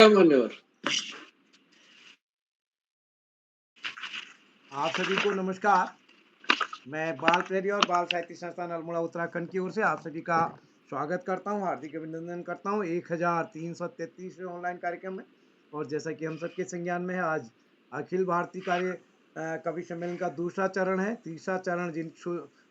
मान्यवर। आप सभी को नमस्कार। मैं बाल प्रेरी और बाल साहित्य संस्थान अल्मोड़ा उत्तराखंड की ओर से आप सभी का स्वागत करता हूं, हार्दिक अभिनंदन करता हूं 1333वें ऑनलाइन कार्यक्रम में। और जैसा कि हम सबके संज्ञान में है, आज अखिल भारतीय कवि सम्मेलन का दूसरा चरण है। तीसरा चरण जिन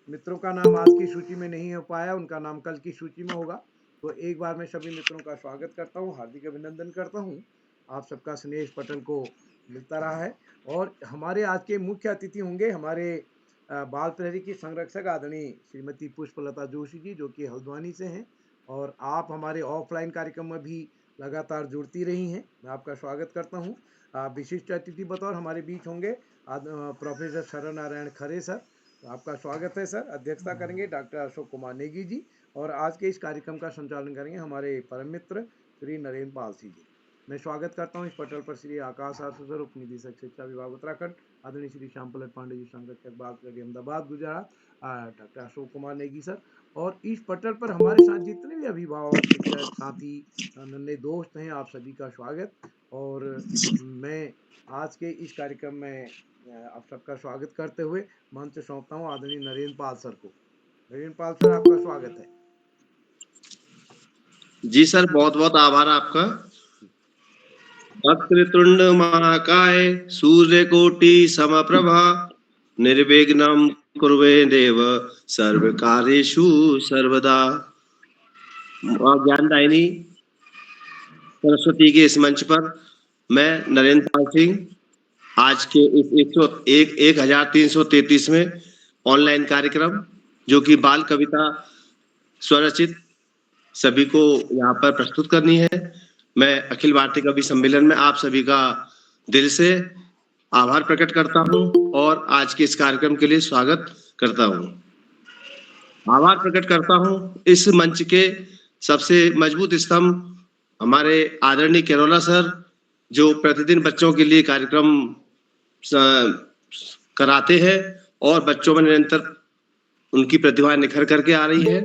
मित्रों का नाम आज की सूची में नहीं हो पाया, उनका नाम कल की सूची में होगा। तो एक बार मैं सभी मित्रों का स्वागत करता हूँ, हार्दिक अभिनंदन करता हूँ। आप सबका स्नेह इस पटल को मिलता रहा है। और हमारे आज के मुख्य अतिथि होंगे हमारे बाल प्रहरी की संरक्षक आदरणीय श्रीमती पुष्पलता जोशी जी, जो कि हल्द्वानी से हैं। और आप हमारे ऑफलाइन कार्यक्रम में भी लगातार जुड़ती रही हैं, मैं आपका स्वागत करता हूं। विशिष्ट अतिथि बतौर हमारे बीच होंगे प्रोफेसर शरण नारायण खरे सर, तो आपका स्वागत है सर। अध्यक्षता करेंगे डॉक्टर अशोक कुमार नेगी जी, और आज के इस कार्यक्रम का संचालन करेंगे हमारे परम मित्र श्री नरेंद्र पाल सिंह जी। मैं स्वागत करता हूं इस पटल पर श्री आकाश आसू सर, उप निदेशक शिक्षा विभाग उत्तराखंड, आदरणीय श्री श्याम पलट पांडे जी, संरक्षक बाल प्रहरी अहमदाबाद गुजरात, डॉक्टर अशोक कुमार नेगी सर। और इस पटल पर हमारे साथ जितने भी अभिभावक, शिक्षक, साथी, नन्हे दोस्त हैं, आप सभी का स्वागत। और मैं आज के इस कार्यक्रम में आप सबका स्वागत करते हुए मंच सौंपता हूँ आदरणीय नरेंद्र पाल सर को। नरेंद्र पाल सर, आपका स्वागत है। जी सर, बहुत बहुत आभार आपका। वक्रतुंड महाकाय सूर्यकोटि समप्रभा निर्विघ्नं कुर्वे देव सर्वकार्येषु सर्वदा। ज्ञानदायिनी सरस्वती के इस मंच पर मैं नरेंद्र पाल सिंह आज के इस 1333वें ऑनलाइन कार्यक्रम, जो कि बाल कविता स्वरचित सभी को यहाँ पर प्रस्तुत करनी है, मैं अखिल भारतीय कवि सम्मेलन में आप सभी का दिल से आभार प्रकट करता हूँ और आज के इस कार्यक्रम के लिए स्वागत करता हूँ। आभार प्रकट करता हूँ इस मंच के सबसे मजबूत स्तंभ हमारे आदरणीय केरोला सर, जो प्रतिदिन बच्चों के लिए कार्यक्रम कराते हैं और बच्चों में निरंतर उनकी प्रतिभा निखर करके आ रही है।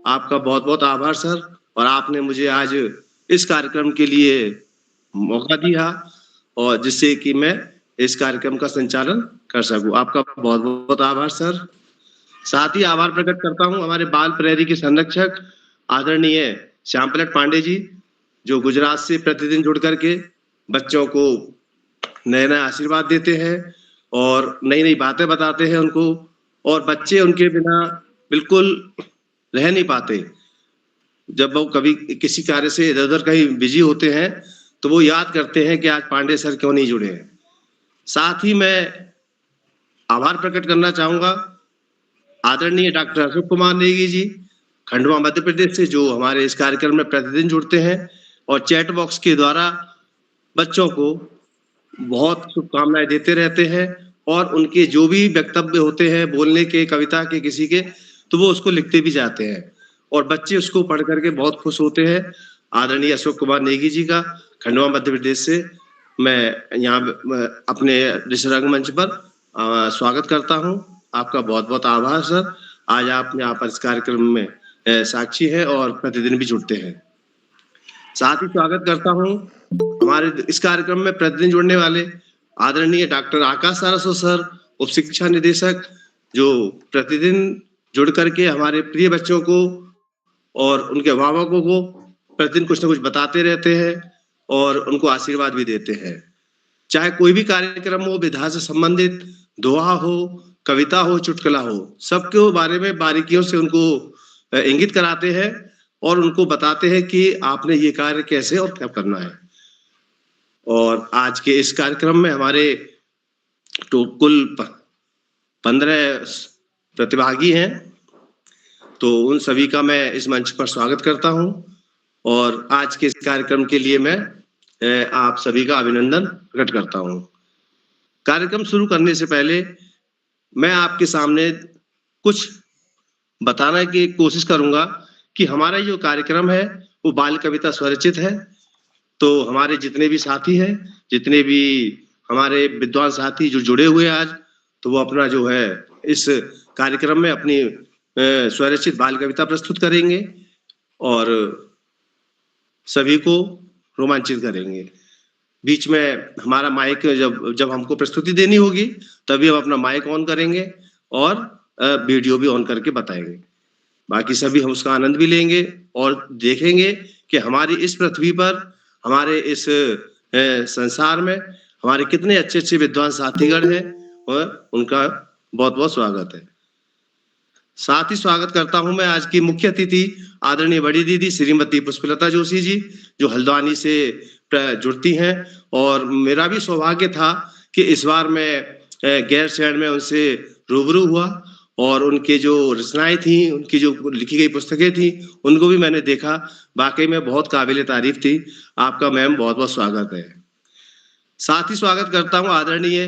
आपका बहुत बहुत आभार सर, और आपने मुझे आज इस कार्यक्रम के लिए मौका दिया और जिससे कि मैं इस कार्यक्रम का संचालन कर सकूं। आपका बहुत बहुत आभार सर। साथ ही आभार प्रकट करता हूं हमारे बाल प्रहरी के संरक्षक आदरणीय श्याम पलट पांडे जी, जो गुजरात से प्रतिदिन जुड़ करके बच्चों को नए नए आशीर्वाद देते हैं और नई नई बातें बताते हैं उनको, और बच्चे उनके बिना बिल्कुल रह नहीं पाते। जब वो कभी किसी कार्य से इधर उधर कहीं बिजी होते हैं तो वो याद करते हैं कि आज पांडे सर क्यों नहीं जुड़े हैं। साथ ही मैं आभार प्रकट करना चाहूंगा आदरणीय डॉक्टर अशोक कुमार नेगी जी, खंडवा मध्य प्रदेश से, जो हमारे इस कार्यक्रम में प्रतिदिन जुड़ते हैं और चैट बॉक्स के द्वारा बच्चों को बहुत शुभकामनाएं देते रहते हैं, और उनके जो भी वक्तव्य होते हैं बोलने के, कविता के, किसी के, तो वो उसको लिखते भी जाते हैं और बच्चे उसको पढ़ करके बहुत खुश होते हैं। आदरणीय अशोक कुमार नेगी जी का खंडवा मध्य प्रदेश से मैं यहाँ अपने रंगमंच पर स्वागत करता हूँ। आपका बहुत बहुत आभार सर, आज आप यहाँ पर इस कार्यक्रम में साक्षी हैं और प्रतिदिन भी जुड़ते हैं। साथ ही स्वागत करता हूँ हमारे इस कार्यक्रम में प्रतिदिन जुड़ने वाले आदरणीय डॉक्टर आकाश आसू सर, उप शिक्षा निदेशक, जो प्रतिदिन जुड़ करके हमारे प्रिय बच्चों को और उनके अभिभावकों को प्रतिदिन कुछ न कुछ बताते रहते हैं और उनको आशीर्वाद भी देते हैं। चाहे कोई भी कार्यक्रम हो, विधा से संबंधित, दोहा हो, कविता हो, चुटकुला हो, सबके बारे में बारीकियों से उनको इंगित कराते हैं और उनको बताते हैं कि आपने ये कार्य कैसे और क्या करना है। और आज के इस कार्यक्रम में हमारे कुल 15 प्रतिभागी हैं, तो उन सभी का मैं इस मंच पर स्वागत करता हूं और आज के इस कार्यक्रम के लिए मैं आप सभी का अभिनंदन प्रकट करता हूं। कार्यक्रम शुरू करने से पहले मैं आपके सामने कुछ बताने की कोशिश करूंगा कि हमारा जो कार्यक्रम है वो बाल कविता स्वरचित है। तो हमारे जितने भी साथी हैं, जितने भी हमारे विद्वान साथी जो जुड़े हुए आज, तो वो अपना जो है इस कार्यक्रम में अपनी स्वरचित बाल कविता प्रस्तुत करेंगे और सभी को रोमांचित करेंगे। बीच में हमारा माइक जब जब हमको प्रस्तुति देनी होगी तभी हम अपना माइक ऑन करेंगे और वीडियो भी ऑन करके बताएंगे। बाकी सभी हम उसका आनंद भी लेंगे और देखेंगे कि हमारी इस पृथ्वी पर, हमारे इस संसार में हमारे कितने अच्छे-अच्छे विद्वान साथीगण हैं और उनका बहुत-बहुत स्वागत है। साथ ही स्वागत करता हूं मैं आज की मुख्य अतिथि आदरणीय बड़ी दीदी श्रीमती पुष्पलता जोशी जी, जो हल्द्वानी से जुड़ती हैं और मेरा भी सौभाग्य था कि इस बार मैं गैरसैंण में उनसे रूबरू हुआ और उनके जो रचनाएं थी, उनकी जो लिखी गई पुस्तकें थी, उनको भी मैंने देखा। वाकई में बहुत काबिले तारीफ थी। आपका मैम बहुत-बहुत स्वागत है। साथ ही स्वागत करता हूं आदरणीय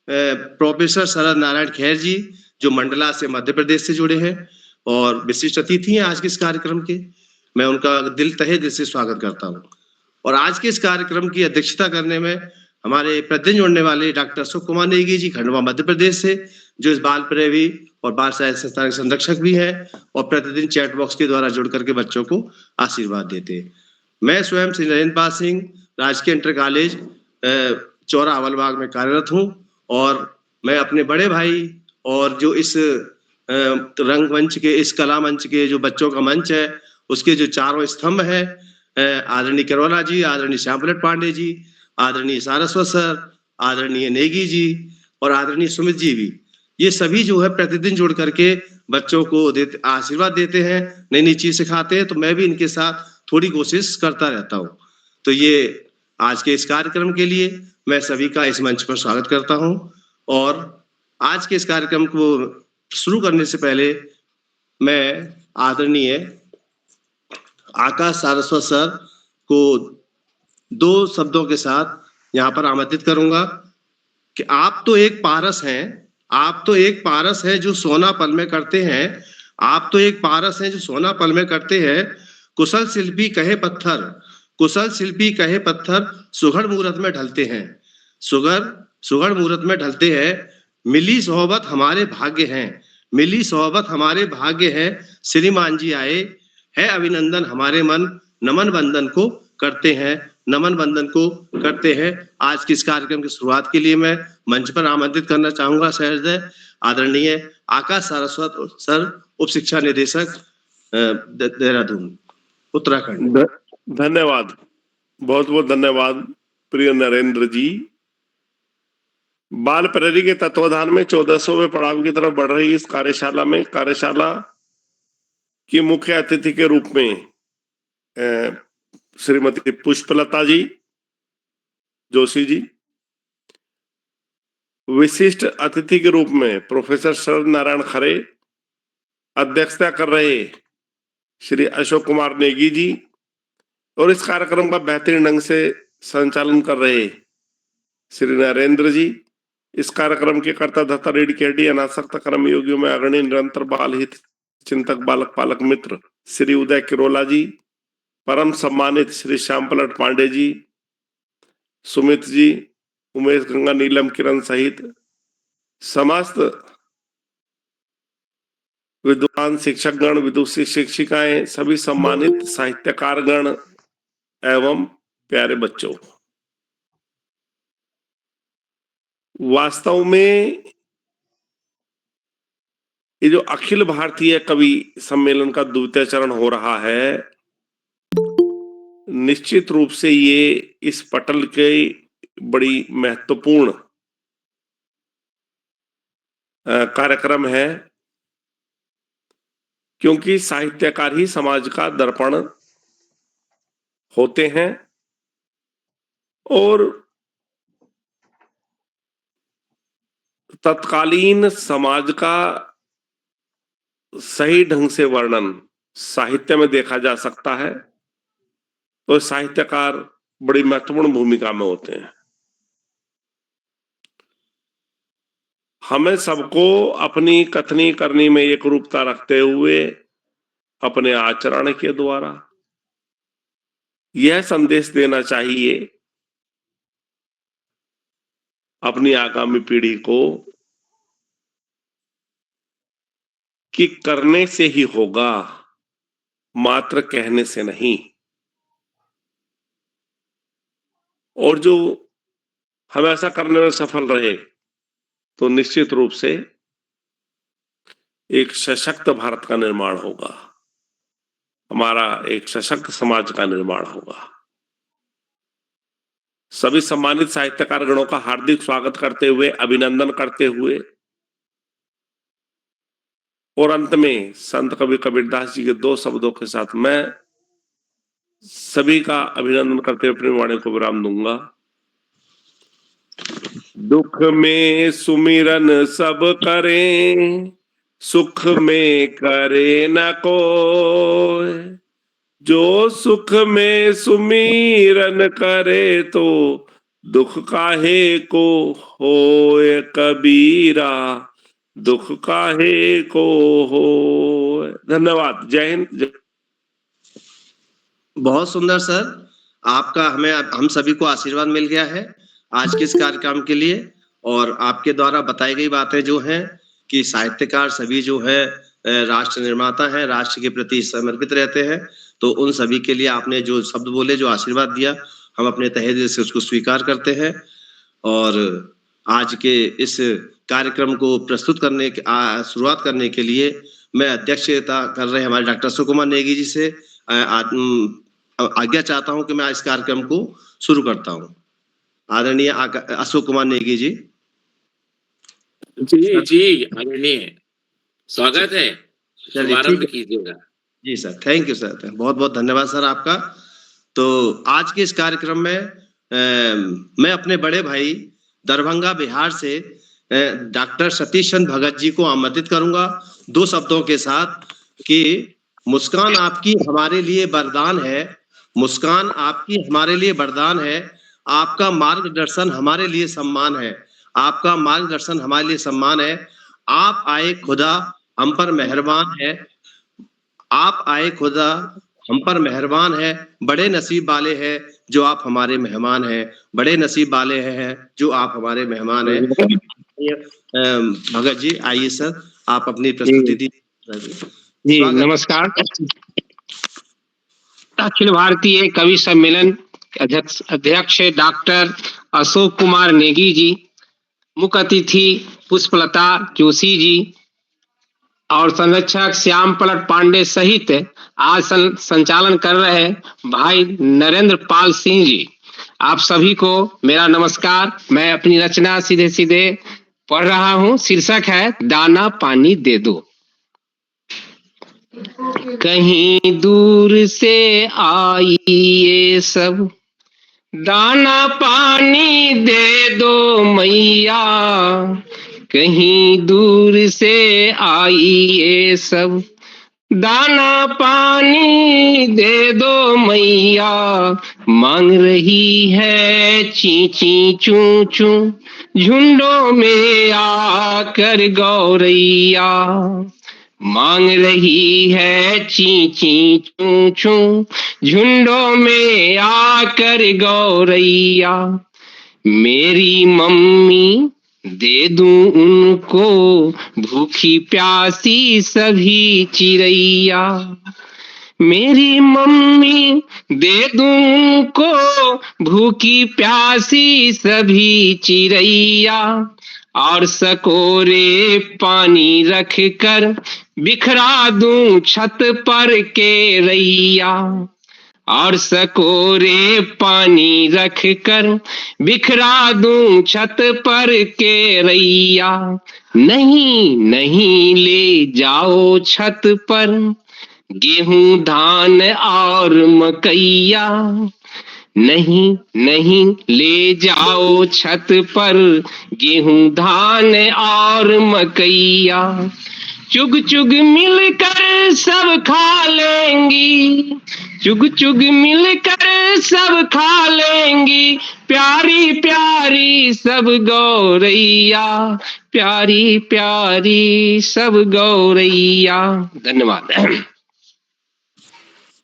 प्रोफेसर शरद नारायण खैर जी, जो मंडला से मध्य प्रदेश से जुड़े हैं और विशिष्ट अतिथि हैं आज के इस कार्यक्रम के। मैं उनका तहे दिल से स्वागत करता हूं। और आज के इस कार्यक्रम की अध्यक्षता करने में हमारे प्रतिदिन जुड़ने वाले डॉक्टर अशोक कुमार नेगी जी, खंडवा मध्य प्रदेश से, जो इस बाल प्रेमी और बाल साहित्य संस्थान के संरक्षक भी हैं और प्रतिदिन चैट बॉक्स के द्वारा जुड़ करके बच्चों को आशीर्वाद देते हैं। मैं स्वयं श्री नरेंद्र पाल सिंह, राजकीय इंटर कॉलेज चौरा अवलबाग में कार्यरत हूँ और मैं अपने बड़े भाई और जो इस रंगमंच के, इस कला मंच के जो बच्चों का मंच है, उसके जो चारों स्तंभ है, आदरणीय करोला जी, आदरणीय श्यामपलट पांडे जी, आदरणीय सारस्वत सर, आदरणीय नेगी जी और आदरणीय सुमित जी भी, ये सभी जो है प्रतिदिन जुड़ करके बच्चों को आशीर्वाद देते हैं, नई नई चीज सिखाते हैं। तो मैं भी इनके साथ थोड़ी कोशिश करता रहता हूँ। तो ये आज के इस कार्यक्रम के लिए मैं सभी का इस मंच पर स्वागत करता हूँ और आज के इस कार्यक्रम को शुरू करने से पहले मैं आदरणीय आकाश सारस्वत सर को 2 शब्दों के साथ यहाँ पर आमंत्रित करूंगा कि आप तो एक पारस हैं, आप तो एक पारस हैं जो सोना पल में करते हैं, आप तो एक पारस हैं जो सोना पल में करते हैं। कुशल शिल्पी कहे पत्थर, कुशल शिल्पी कहे पत्थर, सुघड़ मुहूर्त में ढलते हैं, सुघड़ मुहूर्त में ढलते हैं। मिली सोहबत हमारे भाग्य हैं, मिली सोहबत हमारे भाग्य हैं। श्रीमान जी आए है अभिनंदन हमारे मन, नमन बंदन को करते हैं, नमन बंदन को करते हैं। आज के इस कार्यक्रम की शुरुआत के लिए मैं मंच पर आमंत्रित करना चाहूंगा सहृदय आदरणीय आकाश सारस्वत सर, उप शिक्षा निदेशक देहरादून, उत्तराखंड। धन्यवाद, बहुत बहुत धन्यवाद प्रिय नरेंद्र जी। बाल प्रहरी के तत्वाधान में 1400वें पड़ाव की तरफ बढ़ रही इस कार्यशाला की मुख्य अतिथि के रूप में श्रीमती पुष्पलता जी जोशी जी, विशिष्ट अतिथि के रूप में प्रोफेसर शरद नारायण खरे, अध्यक्षता कर रहे श्री अशोक कुमार नेगी जी और इस कार्यक्रम का बेहतरीन ढंग से संचालन कर रहे श्री नरेंद्र जी, इस कार्यक्रम के कर्ता धर्ता डेडिकेटी अनासक्त कर्मयोगियों में अग्रणी निरंतर बाल हित चिंतक बालक पालक मित्र श्री उदय किरोला जी, परम सम्मानित श्री श्यामपलट पांडे जी, सुमित जी, उमेश गंगा नीलम किरण सहित समस्त विद्वान शिक्षकगण, विदुषी शिक्षिकाएं, सभी सम्मानित साहित्यकारगण एवं प्यारे बच्चों, वास्तव में ये जो अखिल भारतीय कवि सम्मेलन का द्वितीय चरण हो रहा है, निश्चित रूप से ये इस पटल के बड़ी महत्वपूर्ण कार्यक्रम है, क्योंकि साहित्यकार ही समाज का दर्पण होते हैं और तत्कालीन समाज का सही ढंग से वर्णन साहित्य में देखा जा सकता है, तो साहित्यकार बड़ी महत्वपूर्ण भूमिका में होते हैं। हमें सबको अपनी कथनी करनी में एक रूपता रखते हुए अपने आचरण के द्वारा यह संदेश देना चाहिए अपनी आगामी पीढ़ी को कि करने से ही होगा, मात्र कहने से नहीं। और जो हम ऐसा करने में सफल रहे तो निश्चित रूप से एक सशक्त भारत का निर्माण होगा, हमारा एक सशक्त समाज का निर्माण होगा। सभी सम्मानित साहित्यकार गणों का हार्दिक स्वागत करते हुए, अभिनंदन करते हुए और अंत में संत कवि कबीरदास जी के 2 शब्दों के साथ मैं सभी का अभिनंदन करते हुए अपनी वाणी को विराम दूंगा। दुख में सुमिरन सब करें, सुख में करे न कोय। जो सुख में सुमिरन करे तो दुख काहे को होए कबीरा, दुख काहे को होए। धन्यवाद। जय हिंद। बहुत सुंदर सर, आपका हम सभी को आशीर्वाद मिल गया है आज के इस कार्यक्रम के लिए। और आपके द्वारा बताई गई बातें जो हैं कि साहित्यकार सभी जो है राष्ट्र निर्माता हैं, राष्ट्र के प्रति समर्पित रहते हैं, तो उन सभी के लिए आपने जो शब्द बोले, जो आशीर्वाद दिया, हम अपने तहे दिल से उसको स्वीकार करते हैं। और आज के इस कार्यक्रम को प्रस्तुत करने के शुरुआत करने के लिए मैं अध्यक्षता कर रहे हमारे डॉक्टर अशोक कुमार नेगी जी से आज्ञा चाहता हूं कि मैं इस कार्यक्रम को शुरू करता हूं। आदरणीय अशोक कुमार नेगी जी। जी जी, आदरणीय, स्वागत है, शुभारंभ कीजिएगा। जी सर, थैंक यू सर, बहुत बहुत धन्यवाद सर आपका। तो आज के इस कार्यक्रम में मैं अपने बड़े भाई दरभंगा बिहार से डॉक्टर सतीश चंद्र भगत जी को आमंत्रित करूंगा 2 शब्दों के साथ कि मुस्कान आपकी हमारे लिए वरदान है, मुस्कान आपकी हमारे लिए वरदान है, आपका मार्गदर्शन हमारे लिए सम्मान है, आपका मार्गदर्शन हमारे लिए सम्मान है। आप आए खुदा हम पर मेहरबान है, आप आए खुदा हम पर मेहरबान है, बड़े नसीब वाले हैं जो आप हमारे मेहमान हैं, बड़े नसीब वाले हैं जो आप हमारे मेहमान हैं। भगत जी आइए सर, आप अपनी प्रस्तुति दीजिए। जी नमस्कार। अखिल भारतीय कवि सम्मेलन अध्यक्ष डॉक्टर अशोक कुमार नेगी जी, मुख्य अतिथि पुष्पलता जोशी जी और संरक्षक श्याम पलट पांडे सहित आज संचालन कर रहे भाई नरेंद्र पाल सिंह जी, आप सभी को मेरा नमस्कार। मैं अपनी रचना सीधे सीधे पढ़ रहा हूँ। शीर्षक है दाना पानी दे दो। कहीं दूर से आई ये सब, दाना पानी दे दो मैया, कहीं दूर से आई ये सब, दाना पानी दे दो मैया, मांग रही है ची ची चू चू, झुंडों में आकर गौरैया, मांग रही है ची ची चू चू, झुंडों में आकर गौरैया। मेरी मम्मी दे दूं उनको भूखी प्यासी सभी चिड़ैया, मेरी मम्मी दे दूं उनको भूखी प्यासी सभी चिड़ैया, और सकोरे पानी रख कर बिखरा दूं छत पर के रैया, और सकोरे पानी रख कर बिखरा दूं छत पर के रैया। नहीं नहीं ले जाओ छत पर गेहूं धान और मकैया, नहीं नहीं ले जाओ छत पर गेहूं धान और मकैया, चुग चुग मिलकर सब खा लेंगी, चुग चुग मिलकर सब खा लेंगी, प्यारी प्यारी सब गौरैया, प्यारी प्यारी सब गौरैया। धन्यवाद।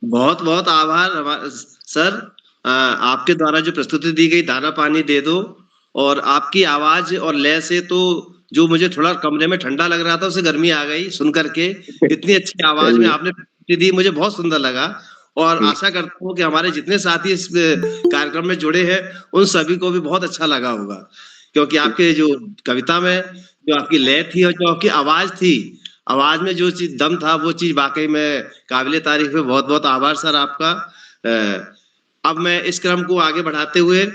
बहुत बहुत आभार सर। आपके द्वारा जो प्रस्तुति दी गई दाना पानी दे दो, और आपकी आवाज और लय से तो जो मुझे थोड़ा कमरे में ठंडा लग रहा था उसे गर्मी आ गई सुन करके। इतनी अच्छी आवाज में आपने प्रस्तुति दी, मुझे बहुत सुंदर लगा। और आशा करता हूँ कि हमारे जितने साथी इस कार्यक्रम में जुड़े हैं उन सभी को भी बहुत अच्छा लगा होगा, क्योंकि आपके जो कविता में जो आपकी लय थी और जो आपकी आवाज थी, आवाज में जो चीज दम था वो चीज वाकई में काबिले तारीफ है। बहुत बहुत आभार सर आपका। अब मैं इस क्रम को आगे बढ़ाते हुए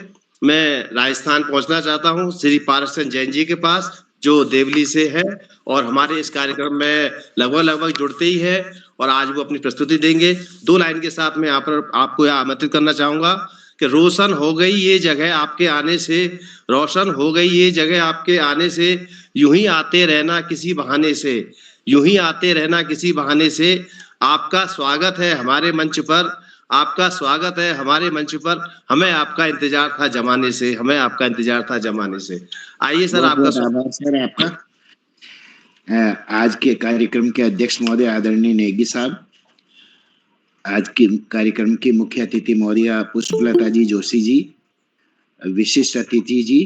मैं राजस्थान पहुंचना चाहता हूं श्री पारसन जैन जी के पास, जो देवली से है और हमारे इस कार्यक्रम में लगभग जुड़ते ही है और आज वो अपनी प्रस्तुति देंगे। 2 लाइन के साथ मैं आपको यह आमंत्रित करना चाहूंगा कि रोशन हो गई ये जगह आपके आने से, रोशन हो गई ये जगह आपके आने से, यूं ही आते रहना किसी बहाने से, यूं ही आते रहना किसी बहाने से। आपका स्वागत है हमारे मंच पर, आपका स्वागत है हमारे मंच पर, हमें आपका इंतजार था जमाने से, हमें आपका इंतजार था जमाने से। आइए सर, बहुत आपका बहुत आभार सर आपका। आज के कार्यक्रम के अध्यक्ष महोदय आदरणीय नेगी साहब, आज के कार्यक्रम के मुख्य अतिथि महोदया पुष्पलता जी जोशी जी, विशिष्ट अतिथि जी,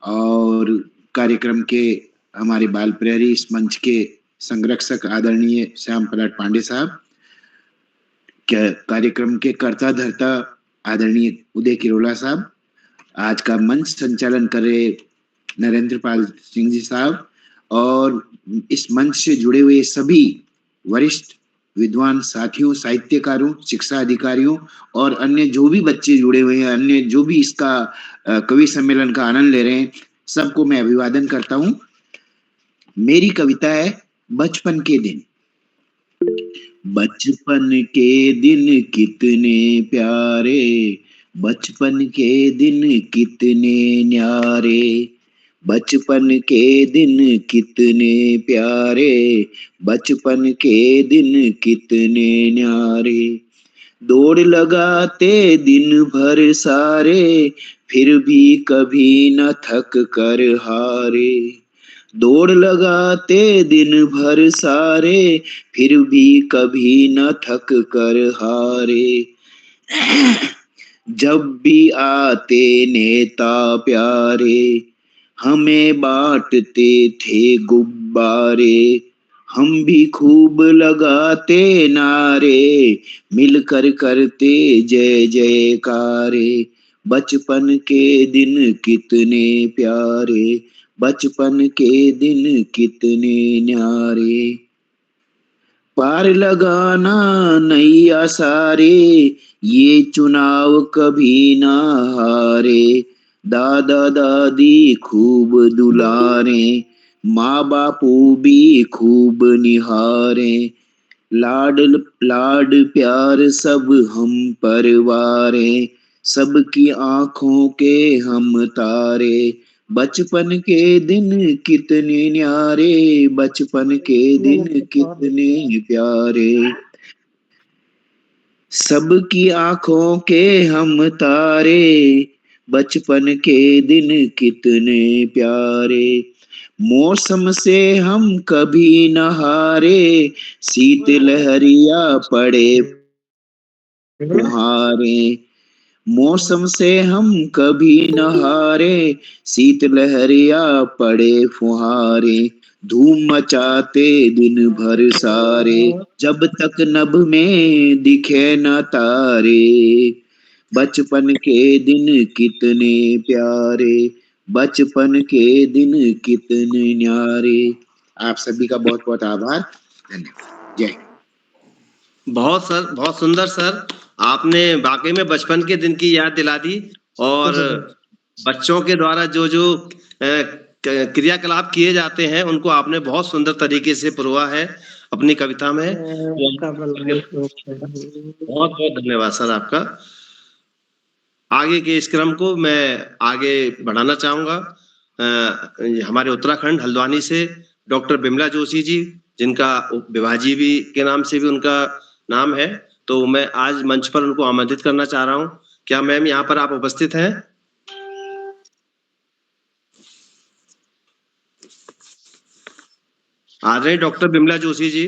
और कार्यक्रम के हमारे बाल प्रहरी इस मंच के संरक्षक आदरणीय श्याम पलट पांडे साहब, कार्यक्रम के कर्ता धर्ता आदरणीय उदय किरोला साहब, आज का मंच संचालन कर रहे नरेंद्र पाल सिंह जी साहब, और इस मंच से जुड़े हुए सभी वरिष्ठ विद्वान साथियों, साहित्यकारों, शिक्षा अधिकारियों और अन्य जो भी बच्चे जुड़े हुए हैं, अन्य जो भी इसका कवि सम्मेलन का आनंद ले रहे हैं, सबको मैं अभिवादन करता हूं। मेरी कविता है बचपन के दिन। बचपन के दिन कितने प्यारे, बचपन के दिन कितने न्यारे, बचपन के दिन कितने प्यारे, बचपन के दिन कितने न्यारे। दौड़ लगाते दिन भर सारे, फिर भी कभी न थक कर हारे। दौड़ लगाते दिन भर सारे, फिर भी कभी न थक कर हारे। जब भी आते नेता प्यारे, हमें बांटते थे गुब्बारे, हम भी खूब लगाते नारे, मिलकर करते जय जयकारे। बचपन के दिन कितने प्यारे, बचपन के दिन कितने न्यारे। पार लगाना नैया सारे, ये चुनाव कभी ना हारे। दादा दादी खूब दुलारे, माँ बापू भी खूब निहारे। लाड लाड प्यार सब हम परवारे, सबकी आंखों के हम तारे। बचपन के दिन कितने न्यारे, बचपन के दिन कितने प्यारे। सबकी आंखों के हम तारे, बचपन के दिन कितने प्यारे। मौसम से हम कभी न हारे, शीत लहरिया पड़े फुहारे। मौसम से हम कभी न हारे, शीत लहरिया पड़े फुहारे। धूम मचाते दिन भर सारे, जब तक नभ में दिखे न तारे। बचपन के दिन कितने प्यारे, बचपन के दिन कितने न्यारे। आप सभी का बहुत बहुत आभार, धन्यवाद, जय हिंद। बहुत सुंदर सर, आपने वाकई में बचपन के दिन की याद दिला दी और बच्चों के द्वारा जो जो क्रियाकलाप किए जाते हैं उनको आपने बहुत सुंदर तरीके से पुरवा है अपनी कविता में। बहुत बहुत धन्यवाद सर आपका। आगे के इस क्रम को मैं आगे बढ़ाना चाहूंगा। हमारे उत्तराखंड हल्द्वानी से डॉक्टर बिमला जोशी जी, जिनका विभाजी भी के नाम से भी उनका नाम है, तो मैं आज मंच पर उनको आमंत्रित करना चाह रहा हूं। क्या मैम यहाँ पर आप उपस्थित हैं? आ रहे डॉक्टर बिमला जोशी जी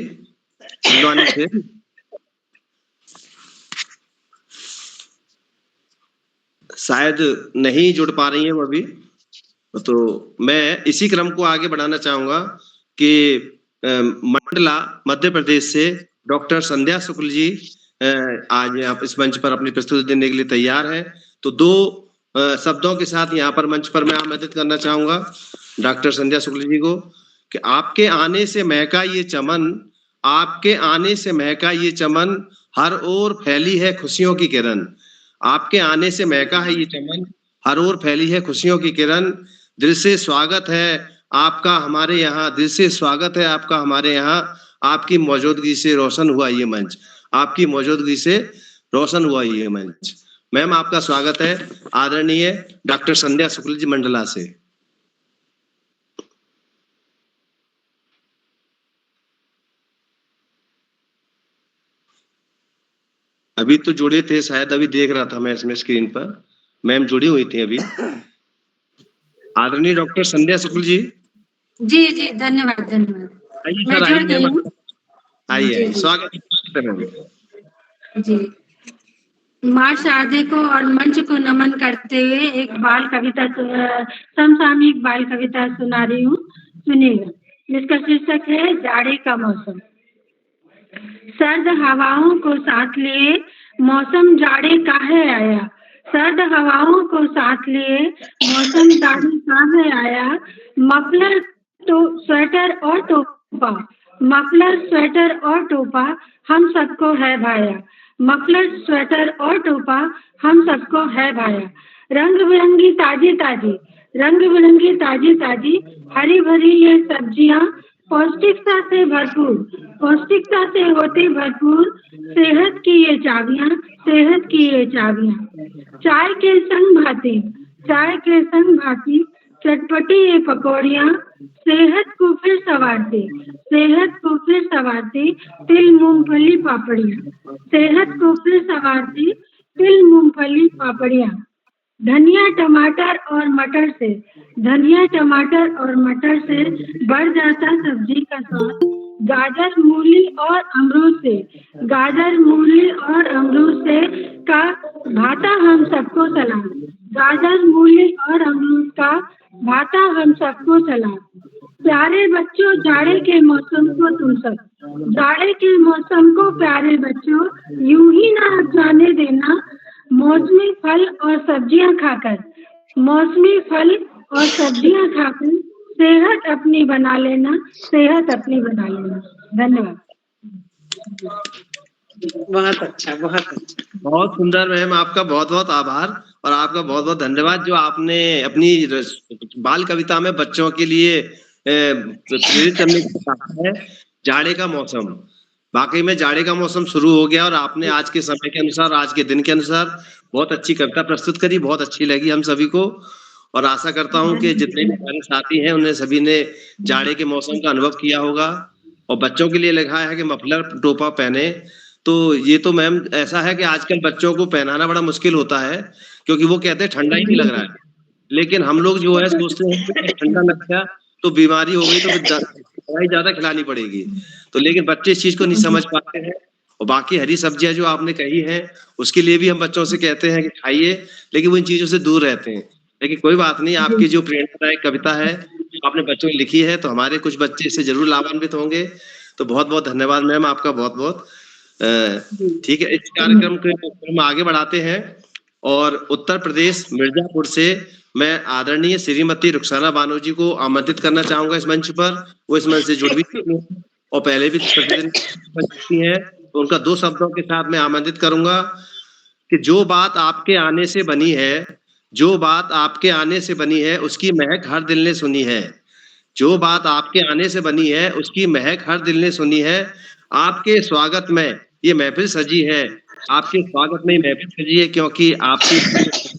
हल्द्वानी से। शायद नहीं जुड़ पा रही है वो अभी, तो मैं इसी क्रम को आगे बढ़ाना चाहूंगा कि मंडला मध्य प्रदेश से डॉक्टर संध्या शुक्ल जी, आज आप इस मंच पर अपनी प्रस्तुति देने के लिए तैयार हैं। तो दो शब्दों के साथ यहाँ पर मंच पर मैं आमंत्रित करना चाहूंगा डॉक्टर संध्या शुक्ल जी को कि आपके आने से महका ये चमन, आपके आने से महका ये चमन, हर ओर फैली है खुशियों की किरण। आपके आने से महका है ये चमन, हर ओर फैली है खुशियों की किरण। दिल से स्वागत है आपका हमारे यहाँ, दिल से स्वागत है आपका हमारे यहाँ। आपकी मौजूदगी से रोशन हुआ ये मंच, आपकी मौजूदगी से रोशन हुआ ये मंच। मैम आपका स्वागत है आदरणीय डॉक्टर संध्या शुक्ल जी मंडला से। अभी तो जुड़े थे शायद, अभी देख रहा था मैं इसमें स्क्रीन पर, मैम जुड़ी हुई थी अभी। आदरणीय डॉक्टर संध्या शुक्ल जी। जी जी, धन्यवाद धन्यवाद। आइए मैं सर, जुड़ आइए गई मैम, हूँ। आइए, जी, जी। स्वागत है मैम। जी, माँ शारदे को और मंच को नमन करते हुए एक बाल कविता, समसामयिक बाल कविता सुना रही हूँ, सुनिएगा। जिसका शीर्षक है जाड़े का मौसम। सर्द हवाओं को साथ लिए मौसम जाड़े काहे आया, सर्द हवाओं को साथ लिए मौसम जाड़े काहे आया। मफलर तो स्वेटर और टोपा, मफलर स्वेटर और टोपा हम सबको है भाया, मफलर स्वेटर और टोपा हम सबको है भाया। रंग बिरंगी ताजी ताजी, रंग बिरंगी ताजी ताजी, हरी भरी ये सब्जियां पौष्टिकता से भरपूर, पौष्टिकता से होती भरपूर, सेहत की ये चाबियां, सेहत की ये चाबियां। चाय के संग भाती, चाय के संग भाती, चटपटी ये पकौड़ियाँ सेहत को फिर संवारती, सेहत को फिर संवारती, तिल मूंगफली पापड़ियाँ, सेहत को फिर संवारती, तिल मूंगफली पापड़ियाँ। धनिया टमाटर और मटर से, धनिया टमाटर और मटर से बढ़ जाता सब्जी का स्वाद। गाजर मूली और अमरूद से, गाजर मूली और अमरूद से का भाता हम सबको सलाम, गाजर मूली और अमरूद का भाता हम सबको सलाम। प्यारे बच्चों जाड़े के मौसम को तुम सब, जाड़े के मौसम को प्यारे बच्चों यूं ही ना जाने देना। मौसमी फल और सब्जियां खाकर, मौसमी फल और सब्जियां खाकर सेहत अपनी बना लेना, सेहत अपनी बना लेना। धन्यवाद। बहुत अच्छा, बहुत अच्छा। बहुत सुंदर मैम, आपका बहुत बहुत आभार और आपका बहुत बहुत धन्यवाद जो आपने अपनी बाल कविता में बच्चों के लिए प्रेरित करने की कहा है। जाड़े का मौसम, वाकई में जाड़े का मौसम शुरू हो गया और आपने आज के समय के अनुसार, आज के दिन के अनुसार बहुत अच्छी कविता प्रस्तुत करी, बहुत अच्छी लगी हम सभी को। और आशा करता हूं कि जितने भी हमारे साथी हैं उन्हें सभी ने जाड़े के मौसम का अनुभव किया होगा। और बच्चों के लिए लिखा है कि मफलर टोपा पहने, तो ये तो मैम ऐसा है कि आजकल बच्चों को पहनाना बड़ा मुश्किल होता है क्योंकि वो कहते हैं ठंडा ही नहीं लग रहा है, लेकिन हम लोग जो है सोचते हैं कि ठंडा लग गया तो बीमारी हो गई तो फिर दवाई ज्यादा खिलानी पड़ेगी। तो लेकिन बच्चे इस चीज को नहीं समझ पाते हैं। और बाकी हरी सब्जियां जो आपने कही हैं उसके लिए भी हम बच्चों से कहते हैं कि खाइए, लेकिन वो इन चीजों से दूर रहते हैं। लेकिन कोई बात नहीं, आपकी जो प्रेरणादायक कविता है जो आपने बच्चों ने लिखी है तो हमारे कुछ बच्चे इससे जरूर लाभान्वित होंगे। तो बहुत बहुत धन्यवाद मैम, आपका बहुत बहुत। ठीक है, इस कार्यक्रम को हम आगे बढ़ाते हैं और उत्तर प्रदेश मिर्जापुर से मैं आदरणीय श्रीमती रुखसाना बानो जी को आमंत्रित करना चाहूंगा इस मंच पर। वो इस मंच से जुड़ भी चुकी हैं और पहले भी चुकी हैं, तो उनका दो शब्दों के साथ मैं आमंत्रित करूंगा कि जो बात आपके आने से बनी है, जो बात आपके आने से बनी है उसकी महक हर दिल ने सुनी है, जो बात आपके आने से बनी है उसकी महक हर दिल ने सुनी है। आपके स्वागत में ये महफिल सजी है, आपके स्वागत में ये महफिल सजी है क्योंकि आपसे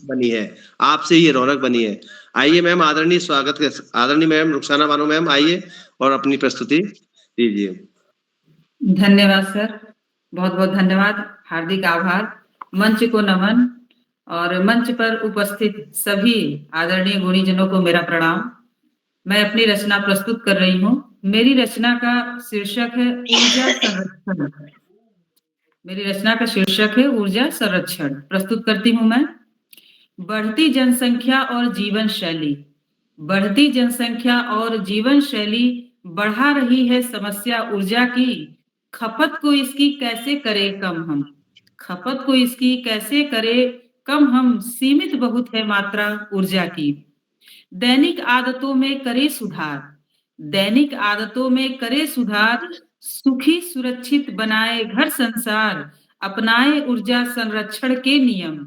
बनी है, आपसे ये रौनक बनी है। आइए मैम, आदरणीय स्वागत, आदरणीय मैम रुखसाना बानो मैम आइए और अपनी प्रस्तुति दीजिए। धन्यवाद सर, बहुत बहुत धन्यवाद, हार्दिक आभार। मंच को नमन और मंच पर उपस्थित सभी आदरणीय गुणीजनों को मेरा प्रणाम। मैं अपनी रचना प्रस्तुत कर रही हूँ। मेरी रचना का शीर्षक है ऊर्जा संरक्षण। मेरी रचना का शीर्षक है ऊर्जा संरक्षण। प्रस्तुत करती हूँ मैं। बढ़ती जनसंख्या और जीवन शैली, बढ़ती जनसंख्या और जीवन शैली बढ़ा रही है समस्या ऊर्जा की। खपत को इसकी कैसे करें कम हम, खपत को इसकी कैसे करे कम, हम सीमित बहुत है मात्रा ऊर्जा की। दैनिक आदतों में करे सुधार, दैनिक आदतों में करे सुधार, सुखी सुरक्षित बनाए घर संसार, अपनाए ऊर्जा संरक्षण के नियम,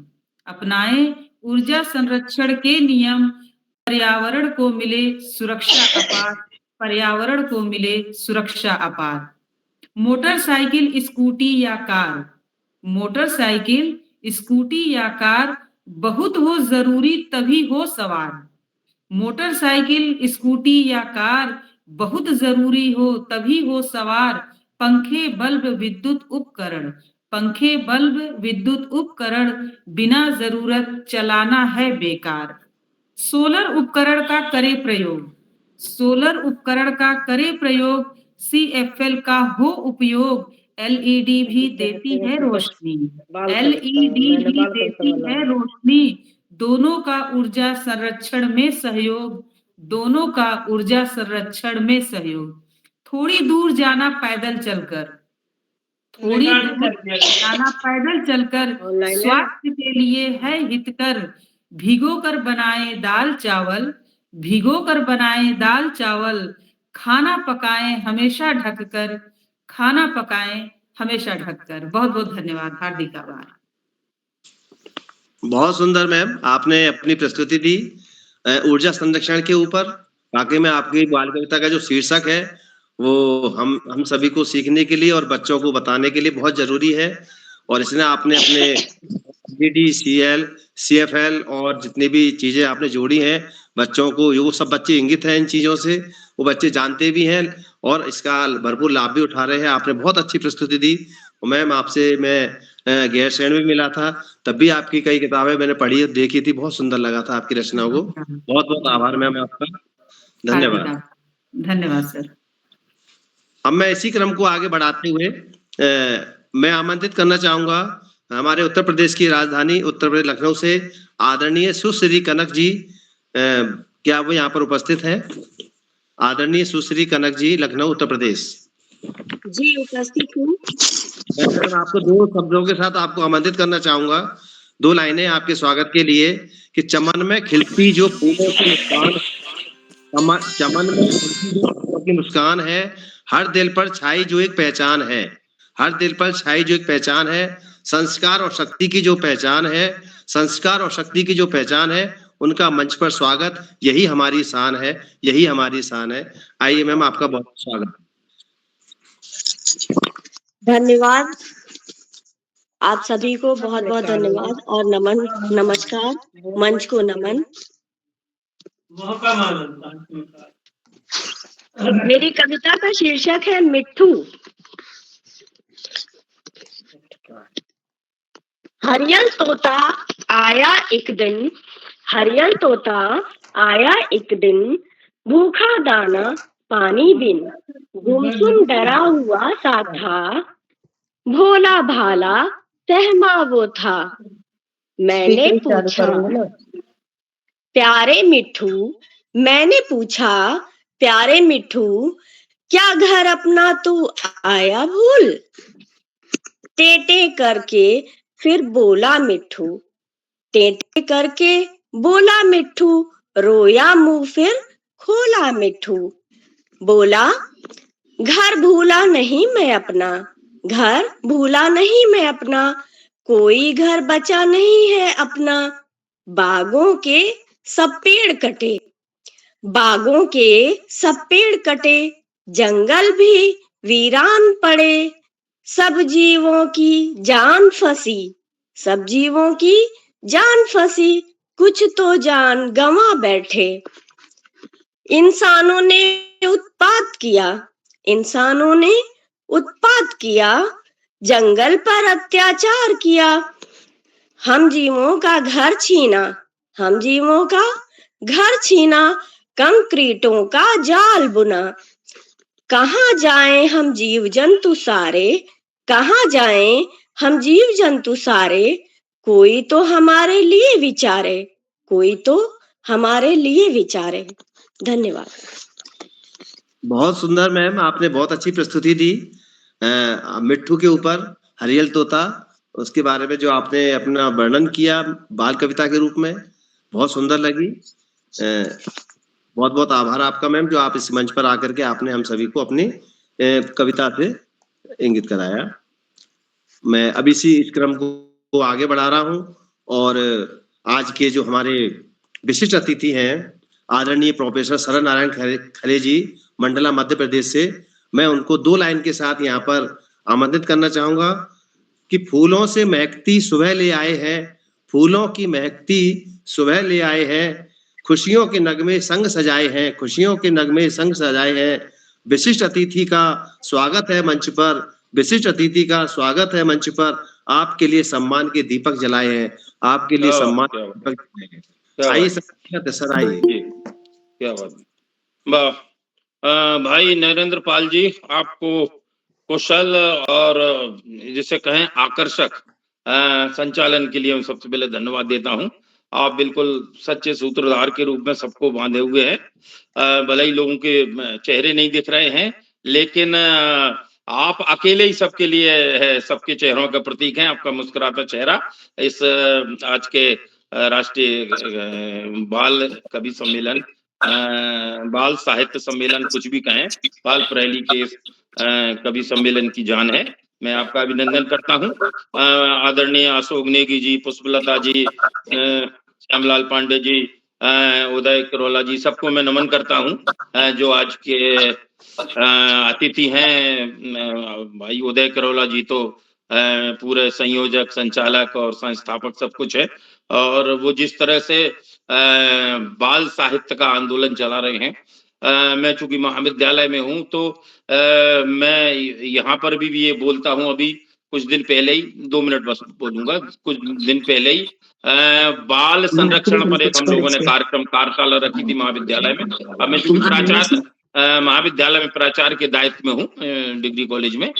अपनाए ऊर्जा संरक्षण के नियम, पर्यावरण को मिले सुरक्षा अपार, पर्यावरण को मिले सुरक्षा अपार। मोटरसाइकिल स्कूटी या कार, मोटरसाइकिल स्कूटी या कार, बहुत हो जरूरी तभी हो सवार। मोटरसाइकिल स्कूटी या कार, बहुत जरूरी हो तभी हो सवार। पंखे बल्ब विद्युत उपकरण, पंखे बल्ब विद्युत उपकरण, बिना जरूरत चलाना है बेकार। सोलर उपकरण का करे प्रयोग, सोलर उपकरण का करे प्रयोग, CFL का हो उपयोग, LED भी देती है रोशनी, LED भी देती है रोशनी। दोनों का ऊर्जा संरक्षण में सहयोग, दोनों का ऊर्जा संरक्षण में सहयोग। थोड़ी दूर जाना पैदल चलकर, थोड़ी दूर जाना पैदल चलकर, स्वास्थ्य के लिए है हितकर। भिगो कर बनाए दाल चावल, भिगो कर बनाए दाल चावल, खाना पकाएं हमेशा ढककर, खाना पकाएं हमेशा ढककर। बहुत बहुत धन्यवाद, हार्दिक आभार। बहुत सुंदर मैम, आपने अपनी प्रस्तुति दी ऊर्जा संरक्षण के ऊपर। वाकई में आपकी बाल कविता का जो शीर्षक है वो हम सभी को सीखने के लिए और बच्चों को बताने के लिए बहुत जरूरी है। और इसने आपने अपने DDCL, CFL और जितनी भी चीजें आपने जोड़ी हैं बच्चों को, वो सब बच्चे इंगित हैं इन चीजों से, वो बच्चे जानते भी हैं और इसका भरपूर लाभ भी उठा रहे हैं। आपने बहुत अच्छी प्रस्तुति दी। मैम आपसे मैं गैर शरण में मिला था, तब भी आपकी कई किताबें मैंने पढ़ी देखी थी, बहुत सुंदर लगा था आपकी रचनाओं को। बहुत बहुत आभार मैम आपका, धन्यवाद। धन्यवाद सर। अब मैं इसी क्रम को आगे बढ़ाते हुए मैं आमंत्रित करना चाहूंगा हमारे उत्तर प्रदेश की राजधानी उत्तर प्रदेश लखनऊ से आदरणीय सुश्री कनक जी, क्या वो यहाँ पर उपस्थित है? आदरणीय सुश्री कनक जी, लखनऊ उत्तर प्रदेश। जी उपस्थित हूँ। मैं आपको दो शब्दों के साथ आपको आमंत्रित करना चाहूंगा, दो लाइनें आपके स्वागत के लिए कि चमन में खिलती जो फूलों की मुस्कान, चमन में खिलती जो फूलों की मुस्कान है, हर दिल पर छाई जो एक पहचान है, हर दिल पर छाई जो एक पहचान है, संस्कार और शक्ति की जो पहचान है, संस्कार और शक्ति की जो पहचान है, उनका मंच पर स्वागत, यही हमारी शान है, यही हमारी शान है। आइए मैम, आपका बहुत स्वागत। धन्यवाद, आप सभी को बहुत बहुत धन्यवाद और नमन, नमस्कार, मंच को नमन। मेरी कविता का शीर्षक है मिट्ठू। हरियल तोता आया एक दिन, हरियल तोता आया एक दिन, भूखा दाना पानी बिन, गुमसुम डरा हुआ सा था, भोला भाला सहमा वो था। मैंने पूछा प्यारे मिट्ठू, मैंने पूछा प्यारे मिट्ठू, क्या घर अपना तू आया भूल? टेटे करके फिर बोला मिट्ठू, टेटे करके बोला मिट्ठू, रोया मुंह फिर खोला मिट्ठू। बोला घर भूला नहीं मैं अपना, घर भूला नहीं मैं अपना, कोई घर बचा नहीं है अपना। बागों के सब पेड़ कटे, बागों के सब पेड़ कटे, जंगल भी वीरान पड़े, सब जीवों की जान फंसी, सब जीवों की जान फंसी, कुछ तो जान गंवा बैठे। इंसानों ने उत्पात किया, इंसानों ने उत्पात किया, जंगल पर अत्याचार किया, हम जीवों का घर छीना, हम जीवों का घर छीना, कंक्रीटों का जाल बुना। कहाँ जाएं हम जीव जंतु सारे, कहाँ जाएं हम जीव जंतु सारे, कोई तो हमारे लिए विचारे, कोई तो हमारे लिए विचारे। धन्यवाद। बहुत सुंदर मैम, आपने बहुत अच्छी प्रस्तुति दी मिट्ठू के ऊपर, हरियल तोता। उसके बारे में जो आपने अपना वर्णन किया बाल कविता के रूप में, बहुत सुंदर लगी। बहुत बहुत आभार आपका मैम, जो आप इस मंच पर आकर के आपने हम सभी को अपनी कविता से इंगित कराया। मैं अब इसी इस क्रम को आगे बढ़ा रहा हूँ और आज के जो हमारे विशिष्ट अतिथि हैं आदरणीय प्रोफेसर शरद नारायण खरे जी, मंडला मध्य प्रदेश से, मैं उनको 2 लाइन के साथ यहाँ पर आमंत्रित करना चाहूंगा कि फूलों से महकती सुबह ले आए हैं, फूलों की महकती सुबह ले आए हैं, खुशियों के नगमे संग सजाए हैं, खुशियों के नगमे संग सजाए हैं। विशिष्ट अतिथि का स्वागत है मंच पर, विशिष्ट अतिथि का स्वागत है मंच पर। आपके लिए सम्मान के दीपक जलाए हैं, आपके लिए सम्मान के दीपक जलाए हैं। आइए सर, आइए। क्या बात। भाई नरेंद्र पाल जी, आपको कुशल और जिसे कहें आकर्षक संचालन के लिए मैं सबसे पहले धन्यवाद देता हूं। आप बिल्कुल सच्चे सूत्रधार के रूप में सबको बांधे हुए हैं। भले ही लोगों के चेहरे नहीं दिख रहे हैं, लेकिन आप अकेले ही सबके लिए है, सबके चेहरों का प्रतीक हैं। आपका मुस्कुराता चेहरा इस आज के राष्ट्रीय बाल कवि सम्मेलन, बाल साहित्य सम्मेलन, कुछ भी कहें, बाल प्रैली के कवि सम्मेलन की जान है। मैं आपका अभिनंदन करता हूं। आदरणीय अशोक नेगी जी, पुष्पलता जी, श्यामलाल पांडे जी, उदय करोला जी, सबको मैं नमन करता हूं। जो आज के अतिथि हैं, भाई उदय करोला जी तो पूरे संयोजक, संचालक और संस्थापक सब कुछ है, और वो जिस तरह से बाल साहित्य का आंदोलन चला रहे हैं। मैं चूंकि महाविद्यालय में हूं तो मैं यहाँ पर भी ये बोलता हूं। अभी कुछ दिन पहले ही, 2 मिनट बस बोलूंगा, कुछ दिन पहले ही बाल संरक्षण पर एक हम लोगों ने कार्यशाला रखी थी महाविद्यालय में। अब मैं चूंकि प्राचार्य, महाविद्यालय में प्राचार्य के दायित्व में हूँ, डिग्री कॉलेज में।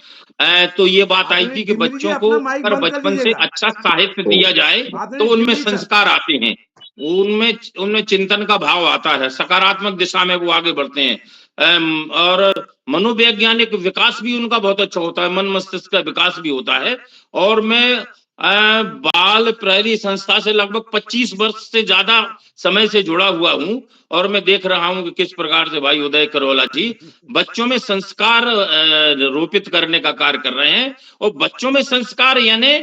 तो ये बात आई थी कि बच्चों को अगर बचपन से अच्छा साहित्य दिया जाए तो उनमें संस्कार आते हैं, उनमें चिंतन का भाव आता है, सकारात्मक दिशा में वो आगे बढ़ते हैं, और मनोवैज्ञानिक विकास भी उनका बहुत अच्छा होता है, मन मस्तिष्क का विकास भी होता है। और मैं बाल प्रहरी संस्था से लगभग 25 वर्ष से ज्यादा समय से जुड़ा हुआ हूं, और मैं देख रहा हूं कि किस प्रकार से भाई उदय करोला जी बच्चों में संस्कार रोपित करने का कार्य कर रहे हैं। और बच्चों में संस्कार यानी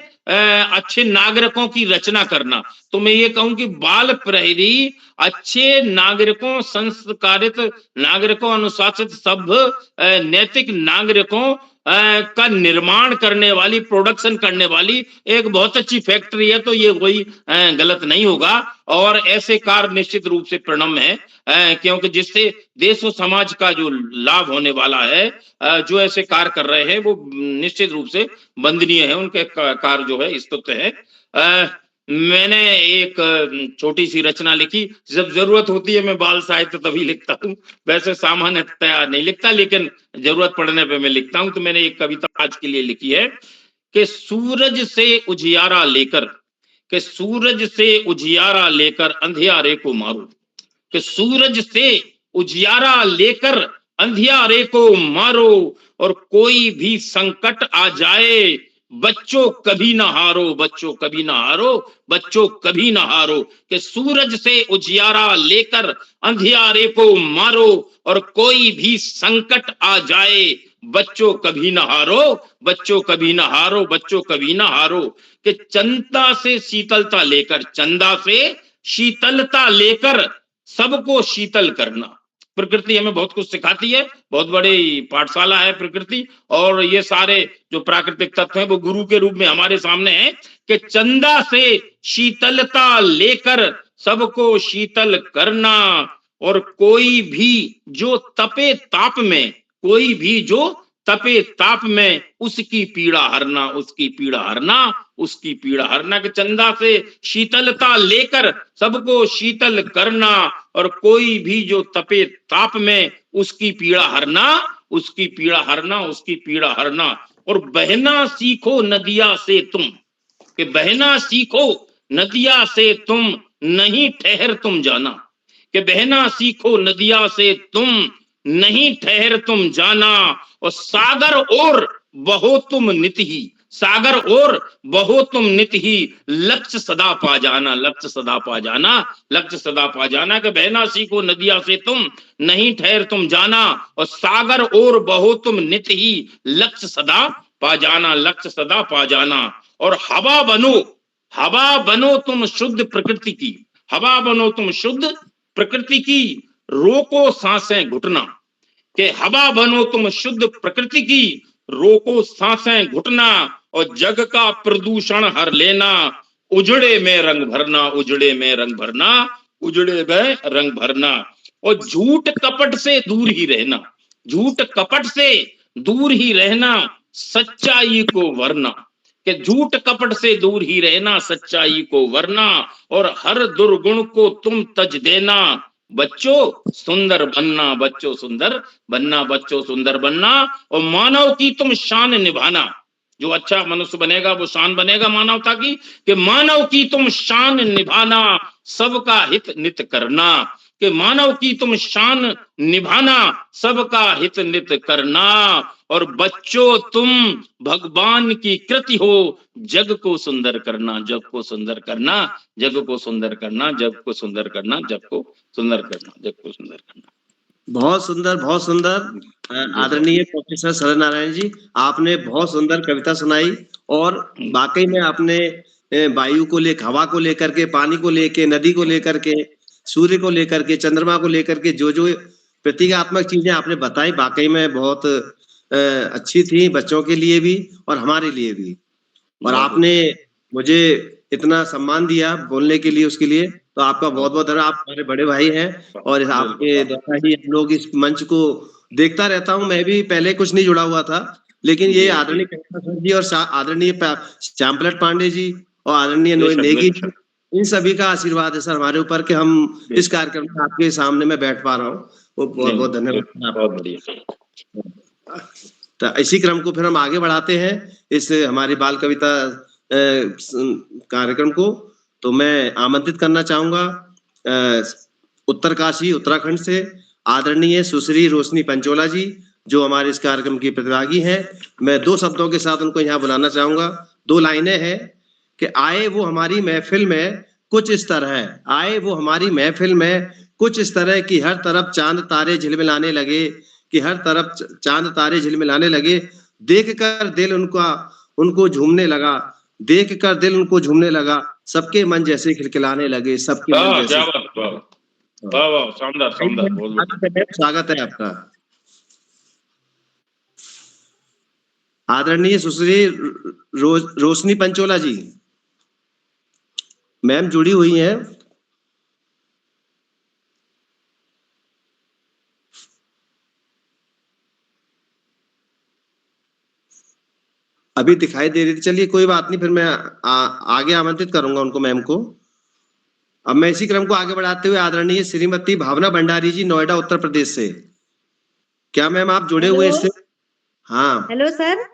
अच्छे नागरिकों की रचना करना। तो मैं ये कहूं कि बाल प्रहरी अच्छे नागरिकों, संस्कारित नागरिकों, अनुशासित, सभ्य, नैतिक नागरिकों का निर्माण करने वाली, प्रोडक्शन करने वाली एक बहुत अच्छी फैक्ट्री है। तो ये कोई गलत नहीं होगा, और ऐसे कार्य निश्चित रूप से प्रणम्य है, क्योंकि जिससे देश और समाज का जो लाभ होने वाला है, जो ऐसे कार्य कर रहे हैं वो निश्चित रूप से वंदनीय है, उनके कार्य जो है स्तुत्य है। मैंने एक छोटी सी रचना लिखी। जब जरूरत होती है मैं बाल साहित्य तभी लिखता हूँ, वैसे सामान्यतः नहीं लिखता, लेकिन जरूरत पड़ने पे मैं लिखता हूँ। तो मैंने एक कविता आज के लिए लिखी है कि सूरज से उजियारा लेकर, कि सूरज से उजियारा लेकर अंधियारे को मारो, कि सूरज से उजियारा लेकर अंधियारे को मारो, और कोई भी संकट आ जाए बच्चों कभी ना हारो, बच्चों कभी ना हारो, बच्चों कभी ना हारो। कि सूरज से उजियारा लेकर अंधियारे को मारो, और कोई भी संकट आ जाए बच्चों कभी ना हारो, बच्चों कभी ना हारो, बच्चों कभी ना हारो। कि चंदा से शीतलता लेकर, चंदा से शीतलता लेकर सबको शीतल करना। प्रकृति हमें बहुत कुछ सिखाती है, बहुत बड़ी पाठशाला है प्रकृति, और ये सारे जो प्राकृतिक तत्व हैं वो गुरु के रूप में हमारे सामने हैं। कि चंदा से शीतलता लेकर सबको शीतल करना, और कोई भी जो तपे ताप में, कोई भी जो तपे ताप में उसकी पीड़ा हरना, उसकी पीड़ा हरना, उसकी पीड़ा हरना। कि चंदा से शीतलता लेकर सबको शीतल करना, और कोई भी जो तपे ताप में उसकी पीड़ा हरना, उसकी पीड़ा हरना, उसकी पीड़ा हरना। और बहना सीखो नदिया से तुम, कि बहना सीखो नदिया से तुम, नहीं ठहर तुम जाना। कि बहना सीखो नदिया से तुम, नहीं ठहर तुम जाना। और सागर और बहो तुम नित ही, सागर और बहो तुम नित ही, लक्ष्य सदा पा जाना, लक्ष्य सदा पा जाना, लक्ष्य सदा पा जाना। कि बहना सीखो नदिया से तुम, नहीं ठहर तुम जाना, और सागर और बहो तुम नित ही, लक्ष्य सदा पा जाना, लक्ष्य सदा पा जाना। और हवा बनो तुम शुद्ध प्रकृति की, हवा बनो तुम शुद्ध प्रकृति की, रोको सांसें घुटना। कि हवा बनो तुम शुद्ध प्रकृति की, रोको सांसें घुटना, और जग का प्रदूषण हर लेना, उजड़े में रंग भरना, उजड़े में रंग भरना, उजड़े में रंग भरना। और झूठ कपट से दूर ही रहना, झूठ कपट से दूर ही रहना, सच्चाई को वरना। कि झूठ कपट से दूर ही रहना, सच्चाई को वरना, और हर दुर्गुण को तुम तज देना, बच्चों सुंदर बनना, बच्चों सुंदर बनना, बच्चों सुंदर बनना। और मानव की तुम शान निभाना, जो अच्छा मनुष्य बनेगा वो शान बनेगा मानवता की। कि मानव की तुम शान निभाना, सबका हित नित करना। कि मानव की तुम शान निभाना, सबका हित नित करना। और बच्चों तुम भगवान की कृति हो, जग को सुंदर करना, जग को सुंदर करना, जग को सुंदर करना, जग को सुंदर करना, जग को सुंदर करना, जग को सुंदर करना। बहुत सुंदर, बहुत सुंदर। आदरणीय प्रोफेसर शरद नारायण जी, आपने बहुत सुंदर कविता सुनाई, और वाकई में आपने वायु को लेकर, हवा को लेकर के, पानी को लेकर, नदी को लेकर के, सूर्य को लेकर के, चंद्रमा को लेकर के जो जो प्रतीकात्मक चीजें आपने बताई, वाकई में बहुत अच्छी थी, बच्चों के लिए भी और हमारे लिए भी। और आपने मुझे इतना सम्मान दिया बोलने के लिए, उसके लिए तो आपका बहुत बहुत धन्यवाद। आप हमारे बड़े भाई हैं, और आपके द्वारा ही हम लोग इस मंच को देखता रहता हूं। मैं भी पहले कुछ नहीं जुड़ा हुआ था, लेकिन ये आदरणीय सर जी और आदरणीय श्यामप्रसाद पांडे जी और आदरणीय नेगी जी, इन सभी का आशीर्वाद है सर हमारे ऊपर कि हम इस कार्यक्रम में आपके सामने में बैठ पा रहा हूँ। वो बहुत बहुत धन्यवाद। बहुत बढ़िया। तो इसी क्रम को फिर हम आगे बढ़ाते हैं, इस हमारी बाल कविता कार्यक्रम को। तो मैं आमंत्रित करना चाहूंगा उत्तरकाशी उत्तराखंड से आदरणीय सुश्री रोशनी पंचोला जी, जो हमारे इस कार्यक्रम की प्रतिभागी हैं। मैं दो शब्दों के साथ उनको यहाँ बुलाना चाहूंगा। दो लाइनें हैं कि आए वो हमारी महफिल में कुछ इस तरह है, आए वो हमारी महफिल में कुछ इस तरह की, हर तरफ चांद तारे झिलमिलाने लगे, कि हर तरफ चांद तारे झिलमिलाने लगे, देखकर दिल उनको झूमने लगा, देखकर दिल उनको झूमने लगा, सबके मन जैसे खिलखिलाने लगे, सबके मन जैसे। वाह वाह, शानदार शानदार, बहुत स्वागत है आपका। आदरणीय सुश्री रोशनी पंचोला जी, मैम जुड़ी हुई हैं। अभी दिखाई दे रही थी, चलिए कोई बात नहीं, फिर मैं आगे आमंत्रित करूंगा उनको, मैम को। अब मैं इसी क्रम को आगे बढ़ाते हुए आदरणीय श्रीमती भावना भंडारी जी, नोएडा उत्तर प्रदेश से। क्या मैम आप जुड़े हुए इससे? हाँ, हेलो सर।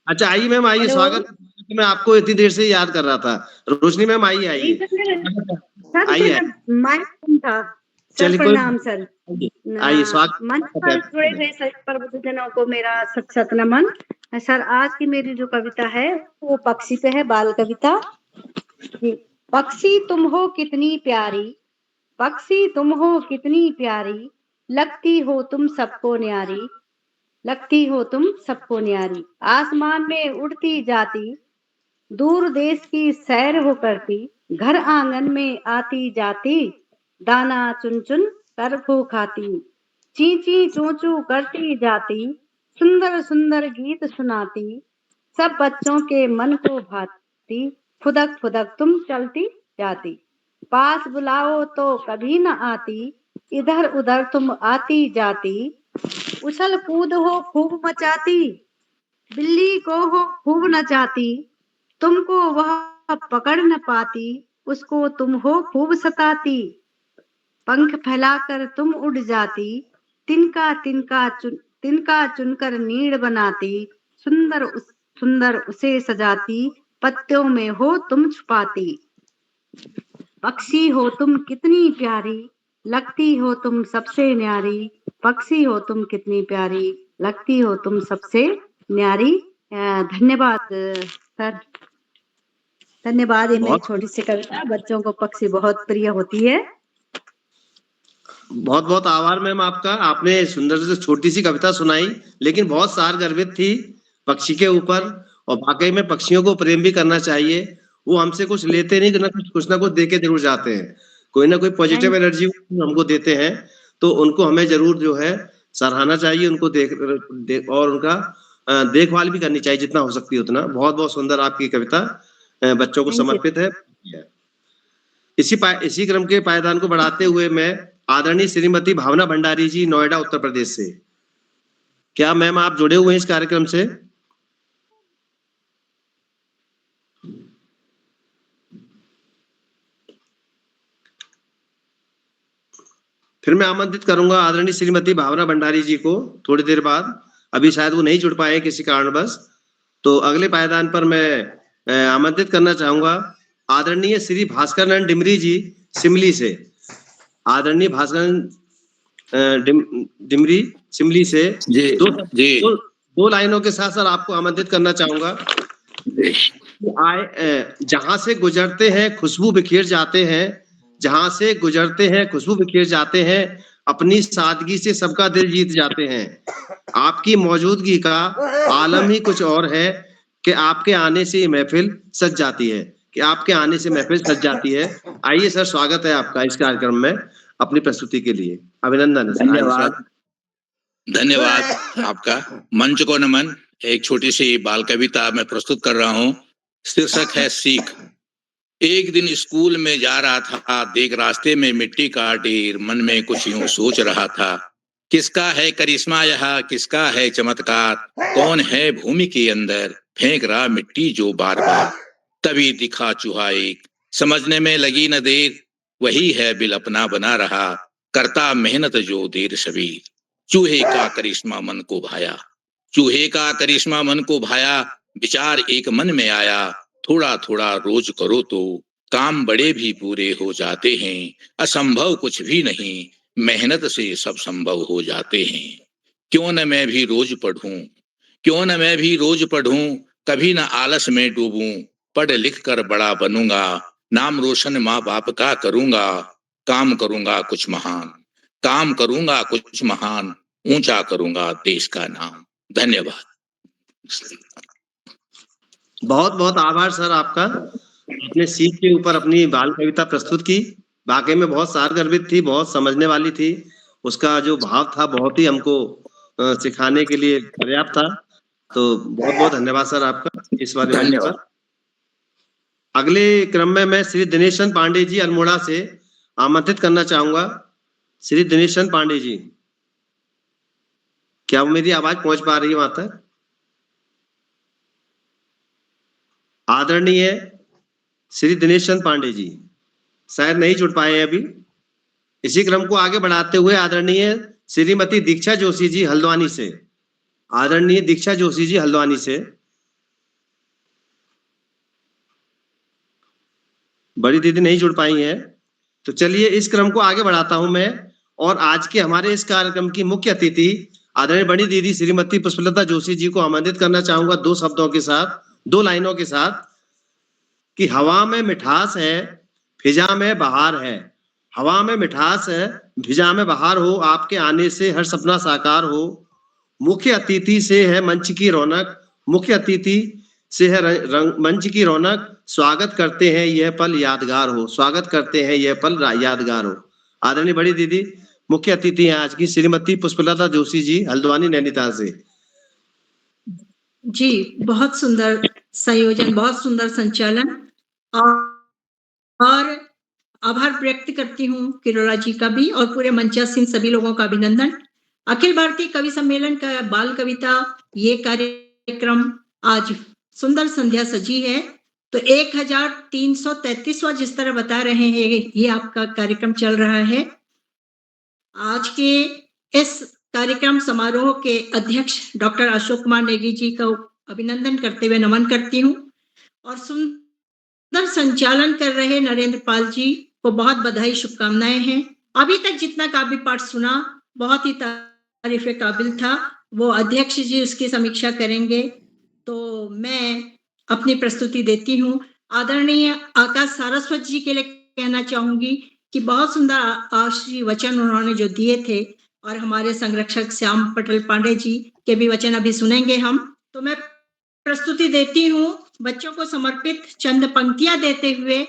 अच्छा आइए मैम, आइए, स्वागत। मैं आपको इतनी देर से याद कर रहा था। रोशनी मैम आइए, आइए आइए। चलिए, प्रणाम सर। आइए, स्वागत। मंच पर जुड़े हुए सभी प्रबुद्धजनों को मेरा सत सत नमन। सर, आज की मेरी जो कविता है वो पक्षी पे है, बाल कविता। पक्षी तुम हो कितनी प्यारी, पक्षी तुम हो कितनी प्यारी, लगती हो तुम सबको न्यारी, लगती हो तुम सबको न्यारी। आसमान में उड़ती जाती, दूर देश की सैर हो करती, घर आंगन में आती जाती, दाना चुन चुन कर खो खाती, ची ची चू चू करती जाती, सुंदर सुंदर गीत सुनाती, सब बच्चों के मन को भाती, फुदक फुदक तुम चलती जाती, पास बुलाओ तो कभी न आती, इधर उधर तुम आती जाती, उछल कूद हो खूब मचाती, बिल्ली को हो खूब नचाती, तुमको वह पकड़ न पाती, उसको तुम हो खूब सताती, पंख फैलाकर तुम उड़ जाती, तिनका चुनकर नीड़ बनाती, सुंदर उसे सजाती, पत्तियों में हो तुम छुपाती। पक्षी हो तुम कितनी प्यारी, लगती हो तुम सबसे न्यारी, पक्षी हो तुम कितनी प्यारी, लगती हो तुम सबसे न्यारी। धन्यवाद सर धन्यवाद। ये मेरी बहुत छोटी सी कविता बच्चों को पक्षी बहुत प्रिय होती है। बहुत बहुत आभार मैम आपका। आपने सुंदर से छोटी सी कविता सुनाई, लेकिन बहुत सार गर्भित थी पक्षी के ऊपर। और वाकई में पक्षियों को प्रेम भी करना चाहिए। वो हमसे कुछ लेते नहीं, कुछ ना कुछ दे के जरूर जाते हैं। कोई ना कोई पॉजिटिव एनर्जी हमको देते हैं, तो उनको हमें जरूर जो है सराहना चाहिए, उनको और उनका देखभाल भी करनी चाहिए जितना हो सकती है उतना। बहुत बहुत सुंदर आपकी कविता बच्चों को समर्पित है। इसी क्रम के पायदान को बढ़ाते हुए मैं आदरणीय श्रीमती भावना भंडारी जी, नोएडा उत्तर प्रदेश से, क्या मैम आप जुड़े हुए हैं इस कार्यक्रम से? फिर मैं आमंत्रित करूंगा आदरणीय श्रीमती भावना भंडारी जी को थोड़ी देर बाद। अभी शायद वो नहीं जुड़ पाए किसी कारणवश, तो अगले पायदान पर मैं आमंत्रित करना चाहूंगा आदरणीय श्री भास्कर नंद डिमरी जी, सिमली से। आदरणीय भास्कर डिमरी, सिमली से दो लाइनों के साथ सर आपको आमंत्रित करना चाहूंगा। जहां से गुजरते हैं खुशबू बिखेर जाते हैं, जहां से गुजरते हैं खुशबू बिखेर जाते हैं, अपनी सादगी से सबका दिल जीत जाते हैं। आपकी मौजूदगी का आलम ही कुछ और है कि आपके आने से ये महफिल सज जाती है, कि आपके आने से महफिल सज जाती है। आइए सर, स्वागत है आपका इस कार्यक्रम में अपनी प्रस्तुति के लिए। अभिनंदन। धन्यवाद, धन्यवाद आपका। मंच को नमन। एक छोटी सी बाल कविता मैं प्रस्तुत कर रहा हूँ। शीर्षक है सीख। एक दिन स्कूल में जा रहा था, देख रास्ते में मिट्टी का ढेर, मन में कुछ यूं सोच रहा था, किसका है करिश्मा यह, किसका है चमत्कार, कौन है भूमि के अंदर फेंक रहा मिट्टी जो बार बार। तभी दिखा चूहा एक, समझने में लगी न देर, वही है बिल अपना बना रहा, करता मेहनत जो देर सबीर। चूहे का करिश्मा मन को भाया, चूहे का करिश्मा मन को भाया, विचार एक मन में आया, थोड़ा थोड़ा रोज करो तो काम बड़े भी पूरे हो जाते हैं, असंभव कुछ भी नहीं, मेहनत से सब संभव हो जाते हैं। क्यों न मैं भी रोज पढ़ूं, क्यों न मैं भी रोज पढ़ूं, कभी न आलस में डूबूं, पढ़ लिख कर बड़ा बनूंगा, नाम रोशन माँ बाप का करूंगा, काम करूंगा कुछ महान, काम करूंगा कुछ महान, ऊंचा करूंगा देश का नाम। धन्यवाद। बहुत बहुत आभार सर आपका। अपने सीख के ऊपर अपनी बाल कविता प्रस्तुत की, वाकई में बहुत सारगर्भित थी, बहुत समझने वाली थी। उसका जो भाव था बहुत ही हमको सिखाने के लिए पर्याप्त था। तो बहुत बहुत धन्यवाद सर आपका इस बार। धन्यवाद। अगले क्रम में मैं श्री दिनेश चंद पांडे जी, अल्मोड़ा से आमंत्रित करना चाहूंगा। श्री दिनेश चंद पांडे जी, क्या मेरी आवाज पहुंच पा रही है वहां तक? आदरणीय श्री दिनेश चंद पांडे जी शायद नहीं जुड़ पाए हैं अभी। इसी क्रम को आगे बढ़ाते हुए आदरणीय श्रीमती दीक्षा जोशी जी, हल्द्वानी से। आदरणीय दीक्षा जोशी जी, हल्द्वानी से। बड़ी दीदी नहीं जुड़ पाई हैं, तो चलिए इस क्रम को आगे बढ़ाता हूं मैं। और आज के हमारे इस कार्यक्रम की मुख्य अतिथि आदरणीय बड़ी दीदी श्रीमती पुष्पलता जोशी जी को आमंत्रित करना चाहूंगा दो शब्दों के साथ, दो लाइनों के साथ, कि हवा में मिठास है, फिजा में बहार है। हवा में मिठास है, फिजा में बहार हो, आपके आने से हर सपना साकार हो। मुख्य अतिथि से है मंच की रौनक, मुख्य अतिथि से है मंच की रौनक, स्वागत करते हैं यह पल यादगार हो, स्वागत करते हैं यह पल यादगार हो। आदरणीय बड़ी दीदी मुख्य अतिथि हैं आज की श्रीमती पुष्पलता जोशी जी, हल्द्वानी नैनीताल से। जी, बहुत सुंदर संयोजन, बहुत सुंदर संचालन, और आभार व्यक्त करती हूँ किरोड़ा जी का भी और पूरे मंचासीन सभी लोगों का अभिनंदन। अखिल भारतीय कवि सम्मेलन का बाल कविता ये कार्यक्रम आज सुंदर संध्या सजी है। तो 1333वां जिस तरह बता रहे हैं ये आपका कार्यक्रम चल रहा है। आज के इस कार्यक्रम समारोह के अध्यक्ष डॉक्टर अशोक कुमार नेगी जी का अभिनंदन करते हुए नमन करती हूँ, और सुंदर संचालन कर रहे नरेंद्र पाल जी को बहुत बधाई, शुभकामनाएं हैं। अभी तक जितना काव्य पाठ सुना बहुत ही तारीफ काबिल था, वो अध्यक्ष जी उसकी समीक्षा करेंगे। तो मैं अपनी प्रस्तुति देती हूँ। आदरणीय आकाश सारस्वत जी के लिए कहना चाहूंगी कि बहुत सुंदर आश्री वचन उन्होंने जो दिए थे, और हमारे संरक्षक श्याम पटेल पांडे जी के भी वचन अभी सुनेंगे हम। तो मैं प्रस्तुति देती हूँ। बच्चों को समर्पित चंद पंक्तियां देते हुए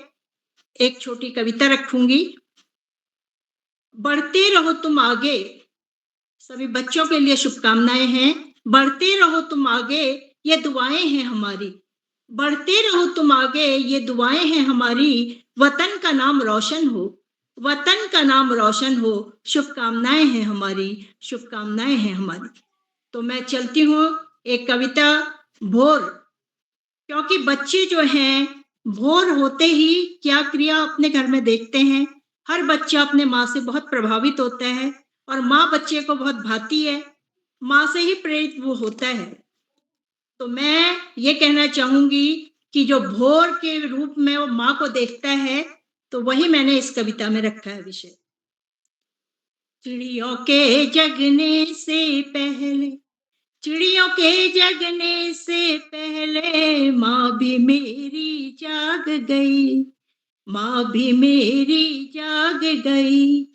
एक छोटी कविता रखूंगी। बढ़ते रहो तुम आगे, सभी बच्चों के लिए शुभकामनाएं हैं। बढ़ते रहो तुम आगे, ये दुआएं हैं हमारी। बढ़ते रहो तुम आगे, ये दुआएं हैं हमारी। वतन का नाम रोशन हो, वतन का नाम रोशन हो। शुभकामनाएं हैं हमारी, शुभकामनाएं हैं हमारी। तो मैं चलती हूँ एक कविता भोर, क्योंकि बच्चे जो हैं भोर होते ही क्या क्रिया अपने घर में देखते हैं। हर बच्चा अपने माँ से बहुत प्रभावित होता है, और माँ बच्चे को बहुत भाती है, माँ से ही प्रेरित वो होता है। तो मैं ये कहना चाहूंगी कि जो भोर के रूप में वो माँ को देखता है, तो वही मैंने इस कविता में रखा है विषय। चिड़ियों के जगने से पहले, चिड़ियों के जगने से पहले माँ भी मेरी जाग गई, माँ भी मेरी जाग गई।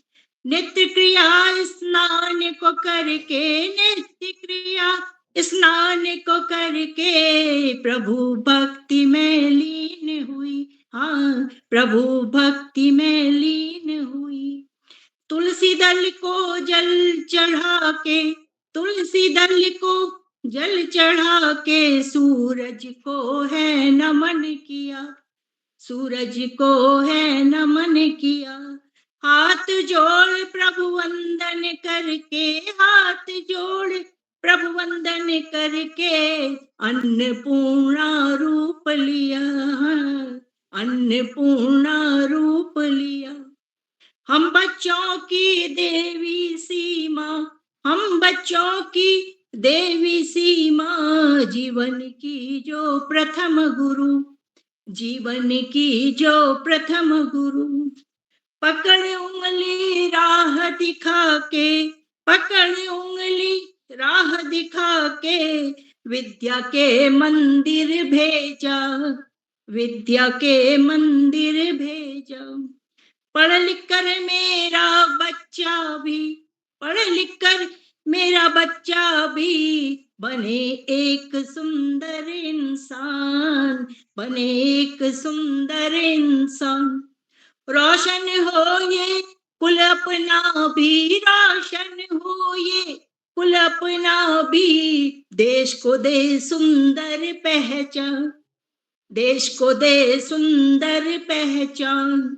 नित्य क्रिया स्नान को करके, नित्य क्रिया स्नान को करके प्रभु भक्ति में लीन हुई। हाँ, प्रभु भक्ति में लीन हुई। तुलसी दल को जल चढ़ा के, तुलसी दल को जल चढ़ा के सूरज को है नमन किया, सूरज को है नमन किया। हाथ जोड़ प्रभु वंदन करके, हाथ जोड़ प्रभु वंदन करके अन्नपूर्णा रूप लिया, अन्नपूर्णा रूप लिया। हम बच्चों की देवी सीमा, हम बच्चों की देवी सीमा। जीवन की जो प्रथम गुरु, जीवन की जो प्रथम गुरु। पकड़ उंगली राह दिखा के, पकड़ उंगली राह दिखा के विद्या के मंदिर भेजा, विद्या के मंदिर भेजा। पढ़ लिख कर मेरा बच्चा भी, पढ़ लिख कर मेरा बच्चा भी बने एक सुंदर इंसान, बने एक सुंदर इंसान। रोशन हो ये कुल अपना भी, रोशन हो ये कुल अपना भी। देश को दे सुंदर पहचान, देश को दे सुंदर पहचान।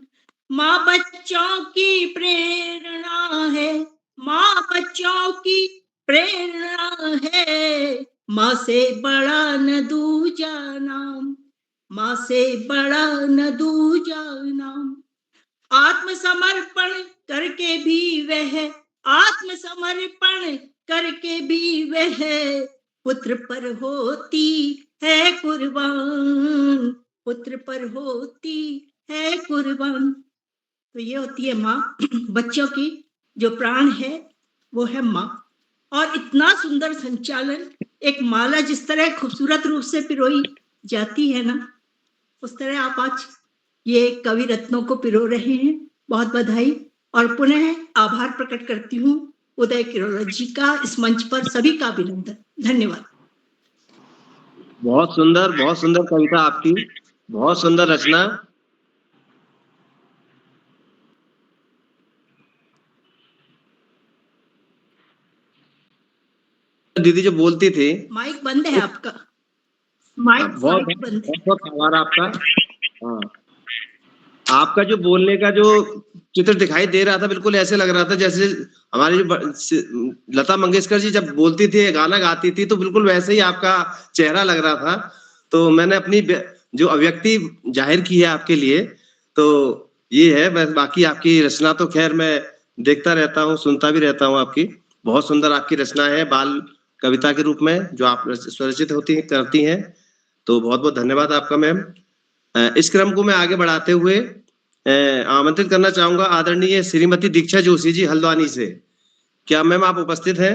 माँ बच्चों की प्रेरणा है, माँ बच्चों की प्रेरणा है। माँ से बड़ा न दूजा नाम, माँ से बड़ा न दूजा नाम। आत्मसमर्पण करके भी वह, आत्मसमर्पण करके भी वह पुत्र पर होती है कुर्बान, पुत्र पर होती है कुर्बान। तो ये होती है माँ। बच्चों की जो प्राण है वो है माँ। और इतना सुंदर संचालन, एक माला जिस तरह खूबसूरत रूप से पिरोई जाती है ना, उस तरह आप आज ये कवि रत्नों को पिरो रहे हैं। बहुत बधाई, और पुनः आभार प्रकट करती हूँ उदय किरोड़ जी का, इस मंच पर सभी का अभिनंदन। धन्यवाद। बहुत सुंदर कविता आपकी, बहुत सुंदर रचना। दीदी जो बोलती थी, माइक बंद है आपका, माइक बंद है। बहुत आभार आपका। हाँ, आपका जो बोलने का जो चित्र दिखाई दे रहा था, बिल्कुल ऐसे लग रहा था जैसे हमारी जो लता मंगेशकर जी जब बोलती थी, गाना गाती थी, तो बिल्कुल वैसे ही आपका चेहरा लग रहा था। तो मैंने अपनी जो अभिव्यक्ति जाहिर की है आपके लिए, तो ये है। बाकी आपकी रचना तो खैर मैं देखता रहता हूँ, सुनता भी रहता हूँ आपकी। बहुत सुंदर आपकी रचना है बाल कविता के रूप में जो आप स्वरचित करती हैं। तो बहुत बहुत धन्यवाद आपका मैम। इस क्रम को मैं आगे बढ़ाते हुए आमंत्रित करना चाहूंगा आदरणीय श्रीमती दीक्षा जोशी जी हल्द्वानी से। क्या मैम आप उपस्थित हैं?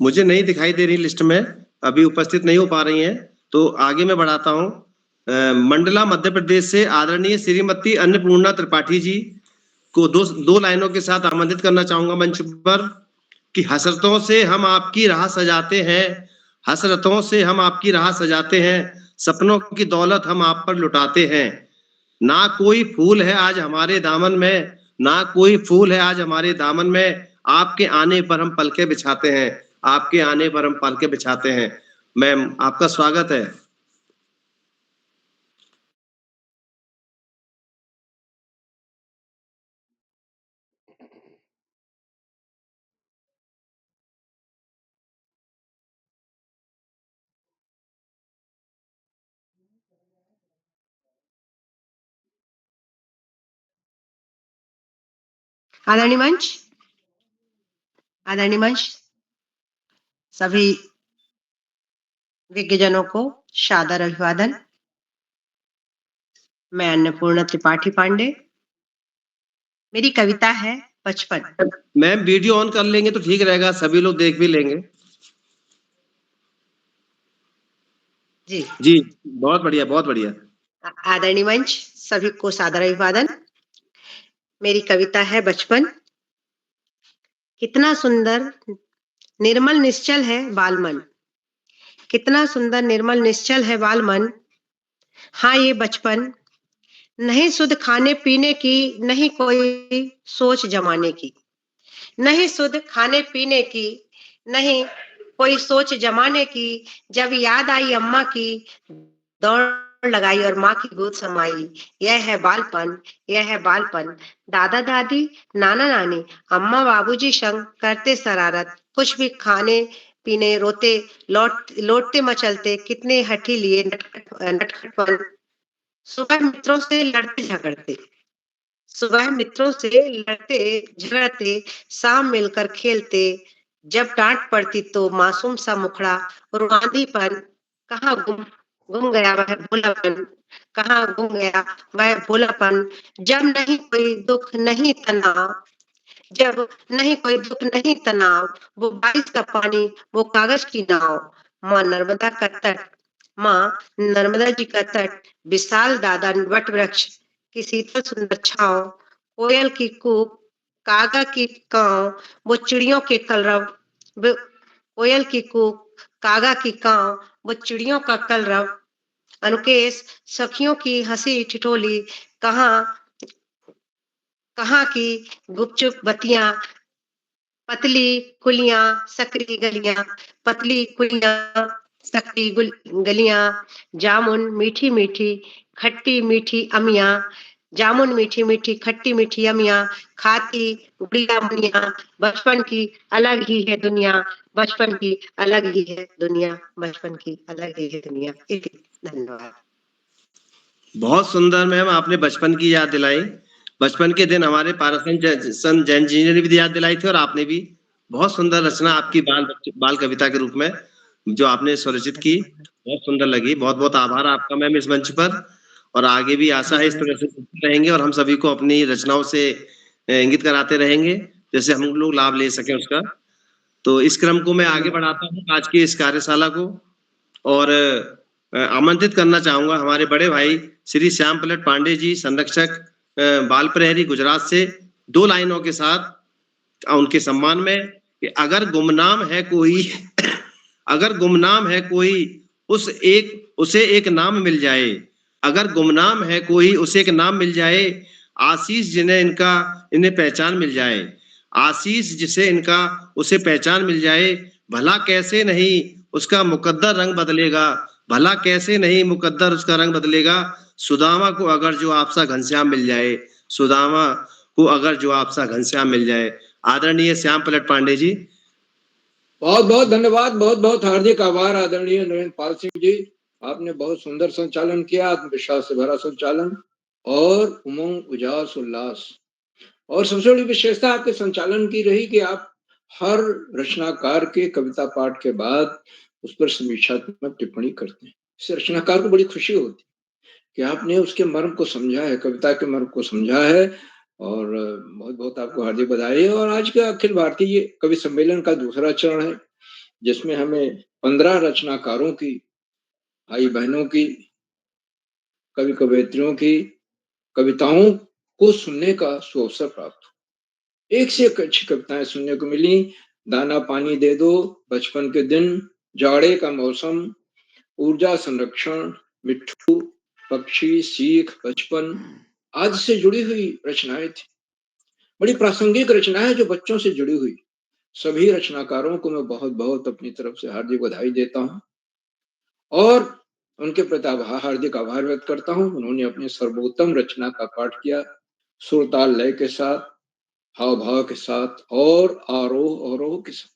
मुझे नहीं दिखाई दे रही लिस्ट में, अभी उपस्थित नहीं हो पा रही हैं, तो आगे मैं बढ़ाता हूँ। मंडला मध्य प्रदेश से आदरणीय श्रीमती अन्नपूर्णा त्रिपाठी जी को दो लाइनों के साथ आमंत्रित करना चाहूंगा मंच पर कि हसरतों से हम आपकी राह सजाते हैं, हसरतों से हम आपकी राह सजाते हैं, सपनों की दौलत हम आप पर लुटाते हैं। ना कोई फूल है आज हमारे दामन में, ना कोई फूल है आज हमारे दामन में, आपके आने पर हम पलके बिछाते हैं, आपके आने पर हम पलके बिछाते हैं। मैम, आपका स्वागत है। आदरणीय मंच, आदरणीय मंच, सभी विज्ञजनों को सादर अभिवादन। मैं अन्नपूर्णा त्रिपाठी पांडे, मेरी कविता है बचपन। मैम, वीडियो ऑन कर लेंगे तो ठीक रहेगा, सभी लोग देख भी लेंगे। जी जी, बहुत बढ़िया, बहुत बढ़िया। आदरणीय मंच, सभी को सादर अभिवादन। मेरी कविता है बचपन। कितना सुंदर निर्मल निश्चल है बालमन, कितना सुंदर निर्मल निश्चल है बालमन। हाँ, ये बचपन, नहीं सुध खाने पीने की, नहीं कोई सोच जमाने की, नहीं सुध खाने पीने की, नहीं कोई सोच जमाने की। जब याद आई अम्मा की, दौड़ लगाई और माँ की गोद समाई। यह है बालपन, यह है बालपन। दादा दादी, नाना नानी, अम्मा बाबूजी संग करते शरारत, कुछ भी खाने पीने, रोते लौटते मचलते, कितने हठी लिए नटखटपन। सुबह मित्रों से लड़ते झगड़ते, सुबह मित्रों से लड़ते झगड़ते, शाम मिलकर खेलते। जब डांट पड़ती तो मासूम सा मुखड़ा, रुआंदीपन, कहाँ गुम गया वह भोलापन, कहाँ गुम गया वह भोलापन। जब नहीं कोई दुख नहीं तनाव, जब नहीं कोई दुख नहीं तनाव, वो बारिश का पानी, वो कागज की नाव। माँ नर्मदा का तट, माँ नर्मदा जी का तट, विशाल दादा वट वृक्ष की शीतल सुंदर छांव। कोयल की कूक, कागा की काव, वो चिड़ियों के कलरव, कोयल की कूक, कागा की काव, वो चिड़ियों का कलरव। अनुकेश सखियों की हंसी ठिठोली, कहाँ कहाँ की गुपचुप बतियां, पतली कुलियां सकरी गलियां, पतली कुलियां सकरी गलियां। जामुन मीठी मीठी खट्टी मीठी अमियां, जामुन मीठी मीठी खट्टी मीठी अमियां, खाती गुड़िया मुनिया। बचपन की अलग ही है दुनिया, बचपन की अलग ही है दुनिया, बचपन की अलग ही है दुनिया। धन्यवाद। बहुत सुंदर मैम, आपने बचपन की याद दिलाई। बचपन के दिन हमारे पारसन जैन जी ने भी याद दिलाई थी, और आपने भी बहुत सुंदर रचना आपकी बाल कविता के रूप में जो आपने स्वरचित की, बहुत सुंदर लगी। बहुत बहुत आभार आपका मैम इस मंच पर, और आगे भी आशा है इस तरह से रहेंगे और हम सभी को अपनी रचनाओं से इंगित कराते रहेंगे, जैसे हम लोग लाभ ले सकें उसका। तो इस क्रम को मैं आगे बढ़ाता हूँ आज की इस कार्यशाला को, और आमंत्रित करना चाहूंगा हमारे बड़े भाई श्री श्याम पलट पांडे जी, संरक्षक बाल प्रहरी गुजरात से, दो लाइनों के साथ उनके सम्मान में कि अगर गुमनाम है कोई अगर गुमनाम है कोई उसे एक नाम मिल जाए, अगर गुमनाम है कोई उसे एक नाम मिल जाए, आशीष जिन्हें इन्हें पहचान मिल जाए, आशीष जिसे इनका उसे पहचान मिल जाए। भला कैसे नहीं उसका मुकद्दर रंग बदलेगा, भला कैसे नहीं मुकद्दर उसका रंग बदलेगा। सुदामा को अगर जो आपसा घनश्याम मिल जाए, सुदामा को अगर जो आपसा घनश्याम मिल जाए। आदरणीय श्याम पलट पांडे जी। बहुत बहुत धन्यवाद, बहुत बहुत हार्दिक आभार आदरणीय नरेंद्र पाल सिंह जी। आपने बहुत सुंदर संचालन किया, आत्मविश्वास से भरा संचालन और उमंग उजास उल्लास। और सबसे बड़ी विशेषता आपके संचालन की रही कि आप हर रचनाकार के कविता पाठ के बाद उस पर समीक्षात्मक टिप्पणी करते हैं। इससे रचनाकार को बड़ी खुशी होती है कि आपने उसके मर्म को समझा है, कविता के मर्म को समझा है। और बहुत बहुत आपको हार्दिक बधाई। और आज का अखिल भारतीय कवि सम्मेलन का दूसरा चरण है, जिसमें हमें 15 रचनाकारों की, भाई बहनों की, कवि कवयित्रियों की कविताओं को सुनने का सुअवसर प्राप्त हुआ। एक से एक अच्छी कविताएं सुनने को मिली। दाना पानी दे दो, बचपन के दिन, जाड़े का मौसम, ऊर्जा संरक्षण, मिट्ठू, पक्षी, सीख, बचपन आदि से जुड़ी हुई रचनाएं थी। बड़ी प्रासंगिक रचनाएं जो बच्चों से जुड़ी हुई। सभी रचनाकारों को मैं बहुत बहुत अपनी तरफ से हार्दिक बधाई देता हूं और उनके प्रति हार्दिक आभार व्यक्त करता हूं। उन्होंने अपनी सर्वोत्तम रचना का पाठ किया, सुर ताल लय के साथ, हाव भाव के साथ और आरोह अवरोह के साथ।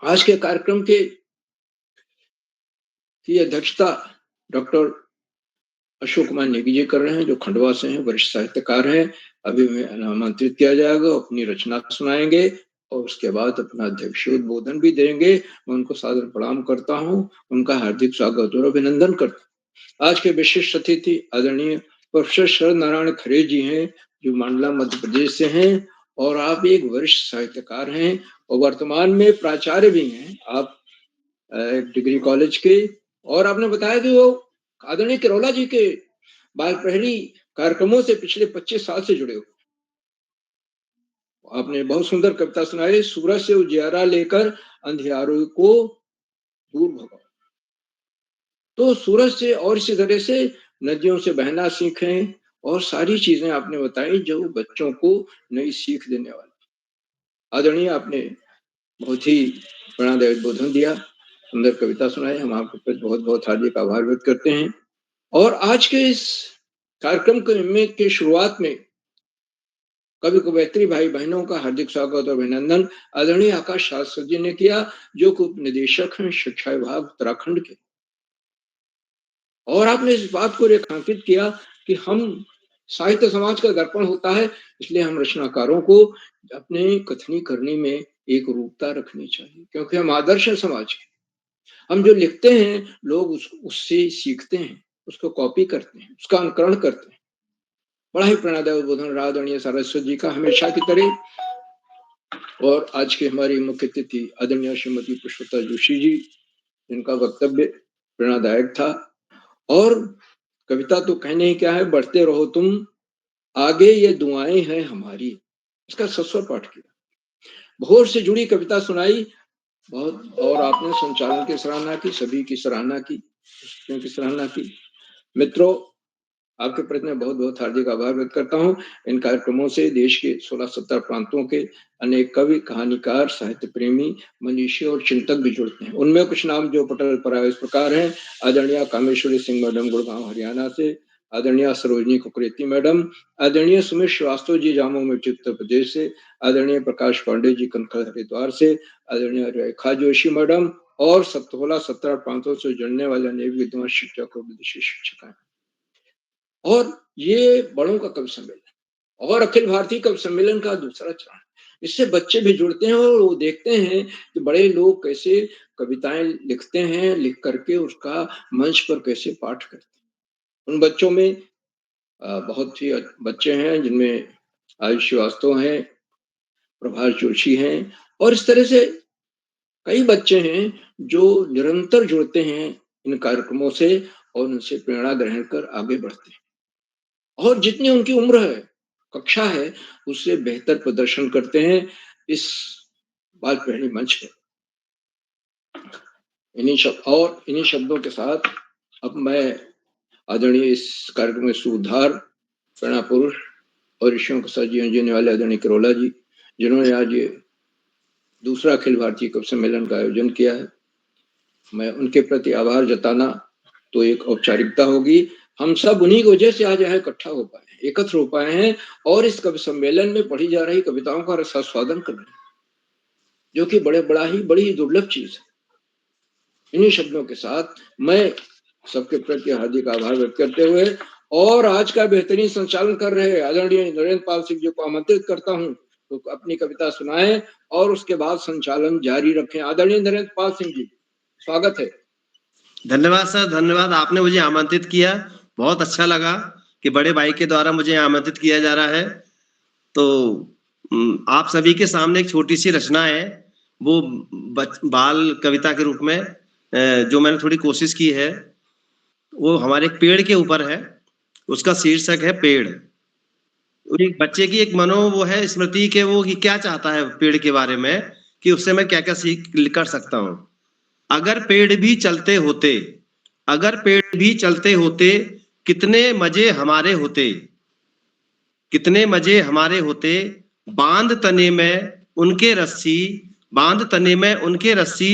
आज के कार्यक्रम की अध्यक्षता डॉक्टर अशोक कुमार नेगी जी कर रहे हैं, जो खंडवा से हैं, वरिष्ठ साहित्यकार हैं। अभी मैं आमंत्रित किया जाएगा, अपनी रचना सुनाएंगे और उसके बाद अपना अध्यक्षीय उद्बोधन भी देंगे। मैं उनको सादर प्रणाम करता हूं, उनका हार्दिक स्वागत और अभिनंदन करता हूं। आज के विशिष्ट अतिथि आदरणीय प्रोफेसर शरद नारायण खरे जी हैं, जो मंडला मध्य प्रदेश से हैं और आप एक वरिष्ठ साहित्यकार हैं और वर्तमान में प्राचार्य भी हैं आप डिग्री कॉलेज के। और आपने बताया कि वो आदरणीय किरोला जी के बाल प्रहरी कार्यक्रमों से पिछले 25 साल से जुड़े हुए। आपने बहुत सुंदर कविता सुनाई, सूरज से उजियारा लेकर अंधियारों को दूर भगाओ। तो सूरज से और इसी तरह से नदियों से बहना सीखें और सारी चीजें आपने बताई जो बच्चों को नई सीख देने वाली। आदरणीय आपने बहुत ही प्रेरणादायी उद्बोधन दिया, सुंदर कविता सुनाई। हम आपके प्रति बहुत बहुत हार्दिक आभार व्यक्त करते हैं। और आज के इस कार्यक्रम के शुरुआत में कवि कवयित्री भाई बहनों का हार्दिक स्वागत और अभिनंदन आदरणीय आकाश शास्त्री जी ने किया, जो कि उप निदेशक हैं शिक्षा विभाग उत्तराखंड के। और आपने इस बात को रेखांकित किया कि हम साहित्य समाज का दर्पण होता है, इसलिए हम रचनाकारों को अपने कथनी करने में एक रूपता रखनी चाहिए, क्योंकि हम आदर्श समाज के। हम जो लिखते हैं लोग उससे सीखते हैं, उसको कॉपी करते हैं, उसका अनुकरण करते हैं। बड़ा ही प्रेरणादायक उद्बोधन आदरणीय सारस्वत जी का हमेशा की तरह। और आज के हमारी मुख्य अतिथि आदरणीय श्रीमती पुष्पलता जोशी जी, जिनका वक्तव्य प्रेरणादायक था। और कविता तो कहने ही क्या है, बढ़ते रहो तुम आगे ये दुआएं हैं हमारी, इसका सस्वर पाठ किया। भोर से जुड़ी कविता सुनाई बहुत, और आपने संचालन की सराहना की, सभी की सराहना की। मित्रों, आपके प्रति मैं बहुत बहुत हार्दिक आभार व्यक्त करता हूं। इन कार्यक्रमों से देश के 16-17 प्रांतों के अनेक कवि, कहानीकार, साहित्य प्रेमी, मनीषी और चिंतक भी जुड़ते हैं। उनमें कुछ नाम जो पटल पर आए इस प्रकार हैं। आदरणीय कामेश्वरी सिंह मैडम गुड़गांव हरियाणा से, आदरणीय सरोजनी कुकरेती मैडम, आदरणीय सुमित श्रीवास्तव जी जामो में उत्तर प्रदेश से, आदरणीय प्रकाश पांडे जी कनखल हरिद्वार से, आदरणीय रेखा जोशी मैडम और 17 प्रांतों से जुड़ने वाले अनेक विद्वान शिक्षक और विदेशी शिक्षक हैं। और ये बड़ों का कवि सम्मेलन और अखिल भारतीय कवि सम्मेलन का दूसरा चरण, इससे बच्चे भी जुड़ते हैं और वो देखते हैं कि बड़े लोग कैसे कविताएं लिखते हैं, लिख करके उसका मंच पर कैसे पाठ करते हैं। उन बच्चों में बहुत ही बच्चे हैं जिनमें आयुष श्रीवास्तव हैं, प्रभाष जोशी हैं और इस तरह से कई बच्चे हैं जो निरंतर जुड़ते हैं इन कार्यक्रमों से और उनसे प्रेरणा ग्रहण कर आगे बढ़ते हैं और जितनी उनकी उम्र है, कक्षा है, उससे बेहतर प्रदर्शन करते हैं इस बाल प्रहरी मंच पर। इन्हीं शब्दों के साथ अब मैं आदरणीय इस कार्यक्रम में सुधार प्रेरणा पुरुष और ऋषियों के साथ जीवन जीने वाले आदरणीय किरोला जी, जिन्होंने आज ये दूसरा अखिल भारतीय कवि सम्मेलन का आयोजन किया है, मैं उनके प्रति आभार जताना तो एक औपचारिकता होगी। हम सब उन्हीं की वजह से आज यहाँ इकट्ठा हो पाए, एकत्र हो पाए हैं और इस कवि सम्मेलन में पढ़ी जा रही कविताओं का रसास्वादन कर रहे हैं, जो कि बड़ी ही दुर्लभ चीज है। इन्हीं शब्दों के साथ मैं सबके प्रति हार्दिक आभार व्यक्त करते हुए और आज का बेहतरीन संचालन कर रहे आदरणीय नरेंद्र पाल सिंह जी को आमंत्रित करता हूं तो अपनी कविता सुनाएं और उसके बाद संचालन जारी रखें। आदरणीय नरेंद्र पाल सिंह जी, स्वागत है। धन्यवाद सर, धन्यवाद। आपने मुझे आमंत्रित किया, बहुत अच्छा लगा कि बड़े भाई के द्वारा मुझे आमंत्रित किया जा रहा है। तो आप सभी के सामने एक छोटी सी रचना है वो बाल कविता के रूप में जो मैंने थोड़ी कोशिश की है वो हमारे एक पेड़ के ऊपर है। उसका शीर्षक है पेड़। एक बच्चे की एक वो है स्मृति के वो कि क्या चाहता है पेड़ के बारे में, कि उससे मैं क्या क्या सीख कर सकता हूँ। अगर पेड़ भी चलते होते, अगर पेड़ भी चलते होते, कितने मजे हमारे होते, कितने मजे हमारे होते। बांध तने में उनके रस्सी, बांध तने में उनके रस्सी,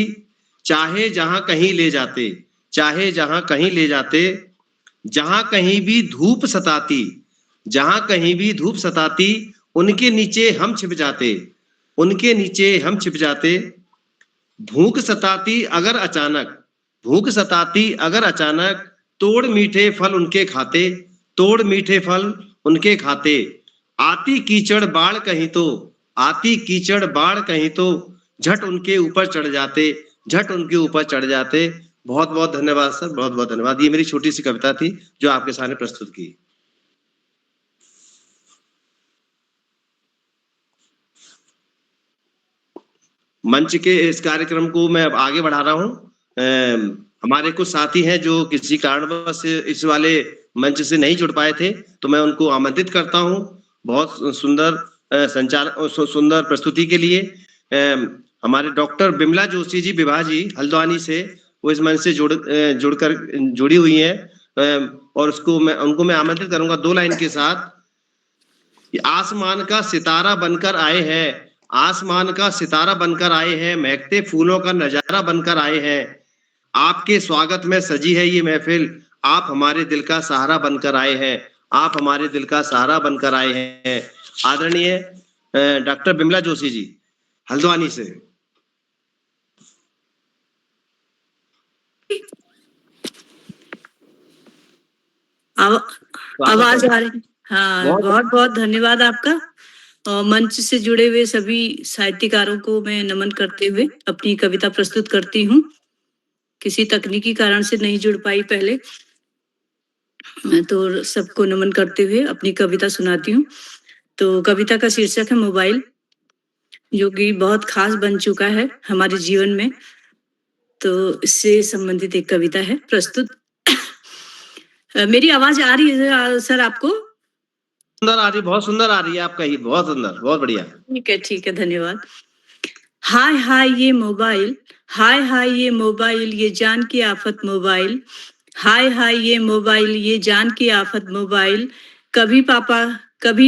चाहे जहां कहीं ले जाते, चाहे जहां कहीं ले जाते। जहां कहीं भी धूप सताती, जहां कहीं भी धूप सताती, उनके नीचे हम छिप जाते, उनके नीचे हम छिप जाते। भूख सताती अगर अचानक, भूख सताती अगर अचानक, तोड़ मीठे फल उनके खाते, तोड़ मीठे फल उनके खाते। आती कीचड़ बाढ़ कहीं तो, आती कीचड़ बाढ़ कहीं तो, झट उनके ऊपर चढ़ जाते, झट उनके ऊपर चढ़ जाते। बहुत बहुत धन्यवाद सर, बहुत बहुत धन्यवाद। ये मेरी छोटी सी कविता थी जो आपके सामने प्रस्तुत की। मंच के इस कार्यक्रम को मैं अब आगे बढ़ा रहा हूँ। हमारे कुछ साथी हैं जो किसी कारणवश इस वाले मंच से नहीं जुड़ पाए थे, तो मैं उनको आमंत्रित करता हूँ बहुत सुंदर सुंदर प्रस्तुति के लिए। हमारे डॉक्टर बिमला जोशी जी विभा जी हल्द्वानी से, वो इस मंच से जुड़ी हुई हैं, और उनको मैं आमंत्रित करूंगा 2 लाइन के साथ। आसमान का सितारा बनकर आए हैं, आसमान का सितारा बनकर आए हैं, महकते फूलों का नजारा बनकर आए हैं। आपके स्वागत में सजी है ये महफिल, आप हमारे दिल का सहारा बनकर आए हैं, आप हमारे दिल का सहारा बनकर आए हैं। आदरणीय डॉक्टर बिमला जोशी जी हल्द्वानी से। आवाज आ रही? हाँ, बहुत बहुत धन्यवाद आपका। और मंच से जुड़े हुए सभी साहित्यकारों को मैं नमन करते हुए अपनी कविता प्रस्तुत करती हूँ। किसी तकनीकी कारण से नहीं जुड़ पाई पहले, मैं तो सबको नमन करते हुए अपनी कविता सुनाती हूँ। तो कविता का शीर्षक है मोबाइल, जो कि बहुत खास बन चुका है हमारे जीवन में। तो इससे संबंधित एक कविता है प्रस्तुत। मेरी आवाज आ रही है सर आपको? सुंदर आ रही, बहुत सुंदर आ रही है आपका, ही बहुत सुंदर, बहुत बढ़िया। ठीक है, धन्यवाद। हाय हाय ये मोबाइल, हाय हाय ये मोबाइल, ये जान की आफत मोबाइल। हाय हाय ये मोबाइल, ये जान की आफत मोबाइल। कभी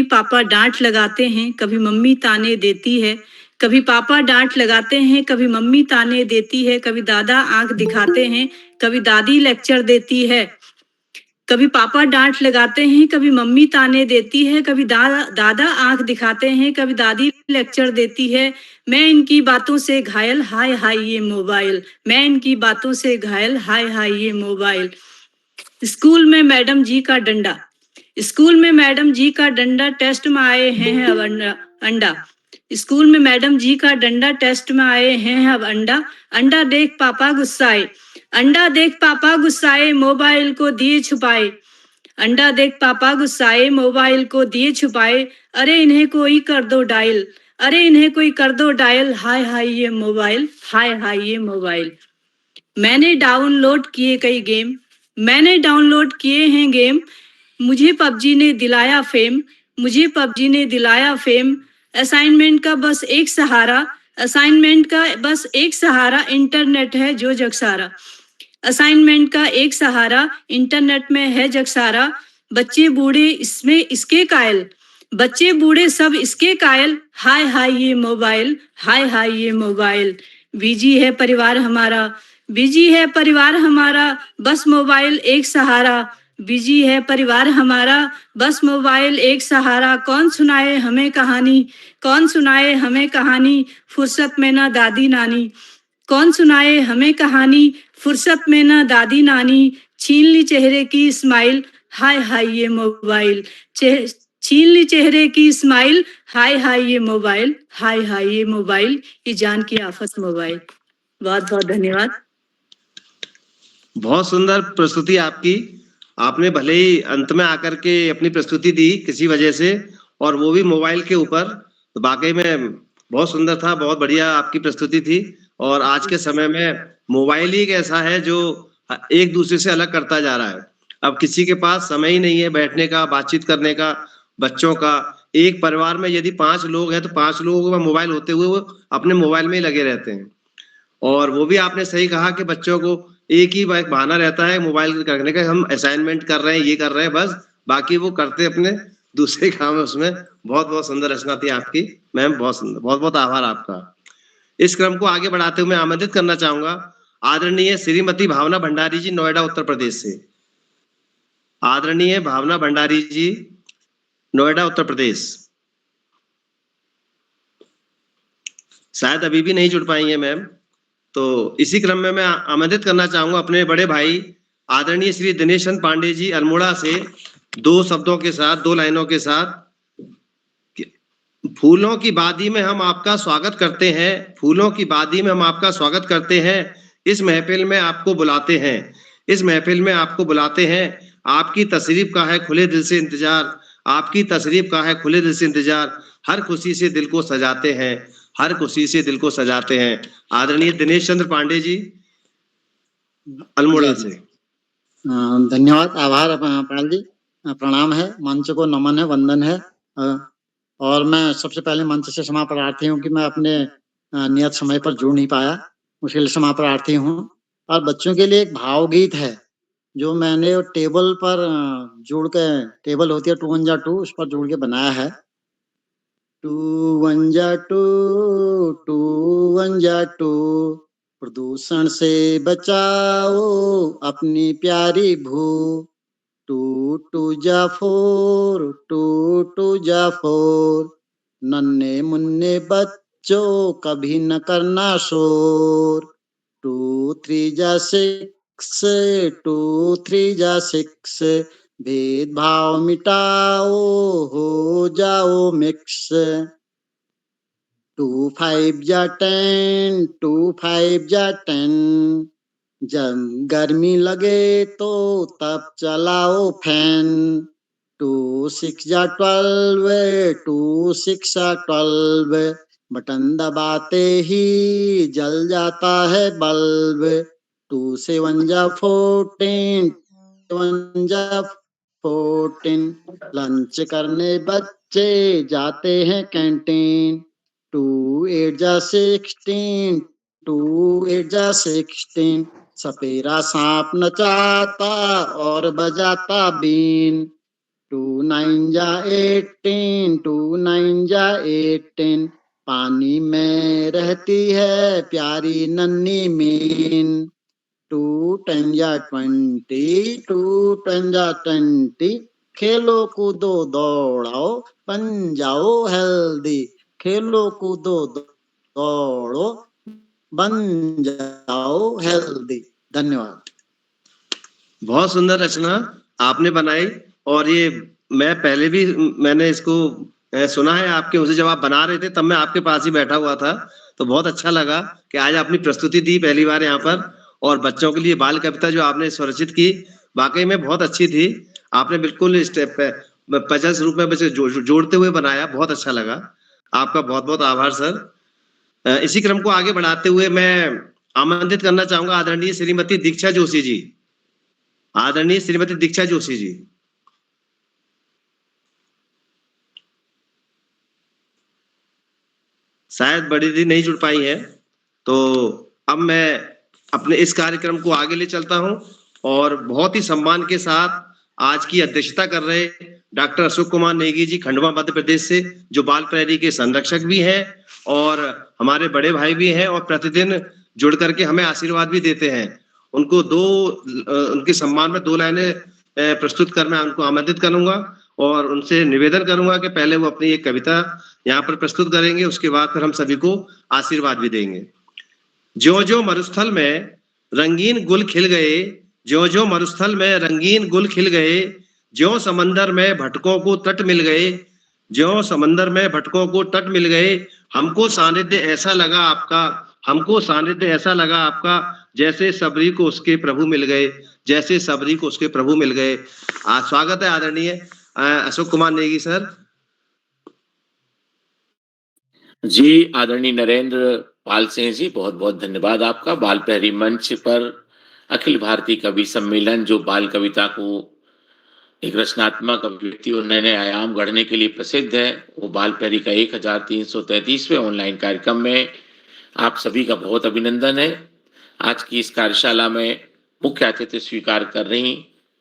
पापा डांट लगाते हैं, कभी मम्मी ताने देती है। कभी पापा डांट लगाते हैं, कभी मम्मी ताने देती है। कभी दादा आंख दिखाते हैं, कभी दादी लेक्चर देती है। कभी पापा डांट लगाते हैं, कभी मम्मी ताने देती है। कभी दादा आंख दिखाते हैं, कभी दादी लेक्चर देती है। मैं इनकी बातों से घायल, हाय हाय ये मोबाइल। मैं इनकी बातों से घायल, हाय हाय ये मोबाइल। स्कूल में मैडम जी का डंडा, स्कूल में मैडम जी का डंडा, टेस्ट में आए हैं अब अंडा। स्कूल में मैडम जी का डंडा, टेस्ट में आए हैं अब अंडा। अंडा देख पापा गुस्साए, अंडा देख पापा गुस्साए, मोबाइल को दिए छुपाए। अंडा देख पापा गुस्साए, मोबाइल को दिए छुपाए। अरे इन्हें कोई कर दो डायल, अरे इन्हें कोई कर दो डायल, हाय हाय ये मोबाइल, हाय हाय ये मोबाइल। मैंने डाउनलोड किए कई गेम, मैंने डाउनलोड किए हैं गेम। मुझे पबजी ने दिलाया फेम, मुझे पबजी ने दिलाया फेम। असाइनमेंट का बस एक सहारा, असाइनमेंट का बस एक सहारा, इंटरनेट है जो जग सारा। असाइनमेंट का एक सहारा, इंटरनेट में है जग सारा। बच्चे बूढ़े इसमें इसके कायल, बच्चे बूढ़े सब इसके कायल, हाय हाय ये मोबाइल, हाय हाय ये मोबाइल। बिजी है परिवार हमारा, बिजी है परिवार हमारा, बस मोबाइल एक सहारा। बिजी है परिवार हमारा, बस मोबाइल एक सहारा। कौन सुनाए हमें कहानी, कौन सुनाए हमें कहानी, फुर्सत में ना दादी नानी। कौन सुनाए हमें कहानी, फुर्सत में ना दादी नानी। छीन ली चेहरे की स्माइल, हाय हाय ये मोबाइल। छीन ली चेहरे की स्माइल, हाय हाय ये मोबाइल, हाय हाय ये मोबाइल। ये जान की आफत मोबाइल। बहुत बहुत धन्यवाद। बहुत सुंदर प्रस्तुति आपकी। आपने भले ही अंत में आकर के अपनी प्रस्तुति दी किसी वजह से, और वो भी मोबाइल के ऊपर, तो वाकई में बहुत सुंदर था, बहुत बढ़िया आपकी प्रस्तुति थी। और आज के समय में मोबाइल ही एक ऐसा है जो एक दूसरे से अलग करता जा रहा है। अब किसी के पास समय ही नहीं है बैठने का, बातचीत करने का, बच्चों का। एक परिवार में यदि 5 लोग हैं तो 5 लोगों का मोबाइल होते हुए वो अपने मोबाइल में ही लगे रहते हैं। और वो भी आपने सही कहा कि बच्चों को एक ही बहाना रहता है मोबाइल करने का, हम असाइनमेंट कर रहे हैं, ये कर रहे हैं, बस बाकी वो करते अपने दूसरे काम है उसमें। बहुत बहुत सुंदर रचना थी आपकी मैम, बहुत सुंदर, बहुत बहुत आभार आपका। इस क्रम को आगे बढ़ाते हुए मैं आमंत्रित करना चाहूंगा आदरणीय श्रीमती भावना भंडारी जी, नोएडा उत्तर प्रदेश से। आदरणीय भावना भंडारी जी, नोएडा उत्तर प्रदेश। शायद अभी भी नहीं जुड़ पाई है मैम। तो इसी क्रम में मैं आमंत्रित करना चाहूंगा अपने बड़े भाई आदरणीय श्री दिनेशन पांडे जी, अल्मोड़ा से, 2 शब्दों के साथ, 2 लाइनों के साथ। फूलों की वादी में हम आपका स्वागत करते हैं, फूलों की वादी में हम आपका स्वागत करते हैं, इस महफिल में आपको बुलाते हैं, इस महफिल में आपको बुलाते हैं। आपकी तशरीफ का है खुले दिल से इंतजार, आपकी तशरीफ का है खुले दिल से इंतजार, हर खुशी से दिल को सजाते हैं, हर खुशी से दिल को सजाते हैं। आदरणीय दिनेश चंद्र पांडे जी, अल्मोड़ा से। धन्यवाद, आभार पाल जी, प्रणाम है, मंच को नमन है, वंदन है। और मैं सबसे पहले मंच से क्षमा प्रार्थी हूँ कि मैं अपने नियत समय पर जुड़ नहीं पाया, उसके लिए क्षमा प्रार्थी हूँ। और बच्चों के लिए एक भावगीत है जो मैंने टेबल पर जोड़ के, टेबल होती है 2 1 जा 2, उस पर जोड़ के बनाया है। 2 1 जा 2, 2 1 जा 2, प्रदूषण से बचाओ अपनी प्यारी भू। 2 2 जा 4, 2 2 जा 4, नन्हे मुन्ने बच्चों कभी न करना शोर। 2 3 जा 6, 2 3 जा 6, भेदभाव मिटाओ हो जाओ मिक्स। 2 5 जा 10, 2 5 जा 10, जब गर्मी लगे तो तब चलाओ फैन। 2 6 जा 12, 2 6 जा 12, बटन दबाते ही जल जाता है बल्ब। 2 7 जा 14, 7 जा 14, लंच करने बच्चे जाते हैं कैंटीन। 2 8 जा 16, 2 8 जा 16, सपेरा सांप नचाता और बजाता बीन। 2 9 जा 18, 2 9 जा 18, पानी में रहती है प्यारी नन्ही मीन। 2 10 जा 20, 2 10 जा 20, खेलो कूदो दौड़ाओ बन जाओ हेल्दी, खेलो कूदो दौड़ो बन जाओ हेल्दी। धन्यवाद। बहुत सुंदर रचना आपने बनाई। और ये मैं पहले भी मैंने इसको सुना है आपके मुझे, जब आप बना रहे थे तब मैं आपके पास ही बैठा हुआ था। तो बहुत अच्छा लगा कि आज आपने प्रस्तुति दी पहली बार यहाँ पर। और बच्चों के लिए बाल कविता जो आपने स्वरचित की वाकई में बहुत अच्छी थी। आपने बिल्कुल स्टेप पजल्स रूप में बच्चे जोड़ते हुए बनाया, बहुत अच्छा लगा। आपका बहुत बहुत आभार सर। इसी क्रम को आगे बढ़ाते हुए मैं आमंत्रित करना चाहूंगा आदरणीय श्रीमती दीक्षा जोशी जी, आदरणीय श्रीमती दीक्षा जोशी जी। शायद बड़ी दी नहीं जुड़ पाई है। तो अब मैं अपने इस कार्यक्रम को आगे ले चलता हूं और बहुत ही सम्मान के साथ आज की अध्यक्षता कर रहे डॉक्टर अशोक कुमार नेगी जी, खंडवा मध्य प्रदेश से, जो बाल प्रहरी के संरक्षक भी हैं और हमारे बड़े भाई भी हैं और प्रतिदिन जुड़ करके हमें आशीर्वाद भी देते हैं। उनको उनके सम्मान में 2 लाइनें प्रस्तुत कर मैं उनको आमंत्रित करूंगा और उनसे निवेदन करूंगा कि पहले वो अपनी एक कविता यहाँ पर प्रस्तुत करेंगे, उसके बाद फिर हम सभी को आशीर्वाद भी देंगे। ज्यों ज्यों मरुस्थल में रंगीन गुल खिल गए, ज्यों ज्यों मरुस्थल में रंगीन गुल खिल गए, ज्यों समंदर में भटकों को तट मिल गए, ज्यों समंदर में भटकों को तट मिल गए, हमको सानिध्य ऐसा लगा आपका, हमको सानिध्य ऐसा लगा आपका, जैसे सबरी को उसके प्रभु मिल गए, जैसे सबरी को उसके प्रभु मिल गए। स्वागत है आदरणीय अशोक कुमार नेगी सर। जी, आदरणीय नरेंद्र पाल सिंह जी, बहुत-बहुत धन्यवाद आपका। बाल प्रहरी मंच पर अखिल भारतीय कवि सम्मेलन जो बाल कविता को एक रचनात्मक अभिव्यक्ति और नए-नए आयाम गढ़ने के लिए प्रसिद्ध है, वो बाल प्रहरी का 1333वें ऑनलाइन कार्यक्रम में आप सभी का बहुत अभिनंदन है। आज की इस कार्यशाला में मुख्य अतिथि स्वीकार कर रही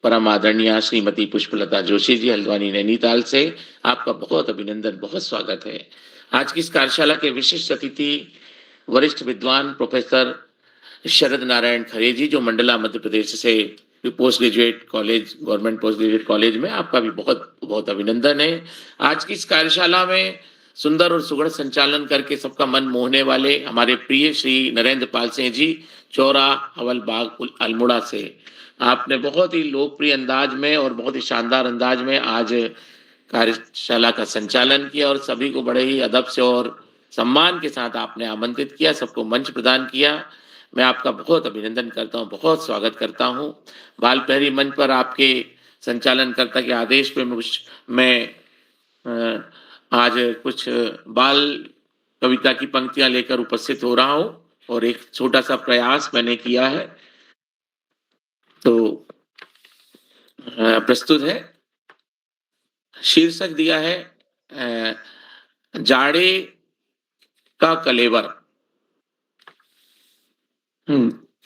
परम आदरणीय श्रीमती पुष्पलता जोशी जी हल्द्वानी नैनीताल से, आपका बहुत अभिनंदन, बहुत स्वागत है। आज की इस कार्यशाला के विशिष्ट अतिथि वरिष्ठ विद्वान प्रोफेसर शरद नारायण खरे जी, जो मंडला मध्य प्रदेश से post graduate college, government post graduate college में, आपका भी बहुत बहुत अभिनंदन है। आज की इस कार्यशाला में सुंदर और सुगढ़ संचालन करके सबका मन मोहने वाले हमारे प्रिय श्री नरेंद्र पाल सिंह जी, चौरा हवल बाग अल्मोड़ा से, आपने बहुत ही लोकप्रिय अंदाज में और बहुत ही शानदार अंदाज में आज कार्यशाला का संचालन किया और सभी को बड़े ही अदब से और सम्मान के साथ आपने आमंत्रित किया, सबको मंच प्रदान किया। मैं आपका बहुत अभिनंदन करता हूँ, बहुत स्वागत करता हूँ। बाल प्रहरी मंच पर आपके संचालनकर्ता के आदेश पे मैं आज कुछ बाल कविता की पंक्तियां लेकर उपस्थित हो रहा हूँ और एक छोटा सा प्रयास मैंने किया है, तो प्रस्तुत है। शीर्षक दिया है जाड़े का कलेवर।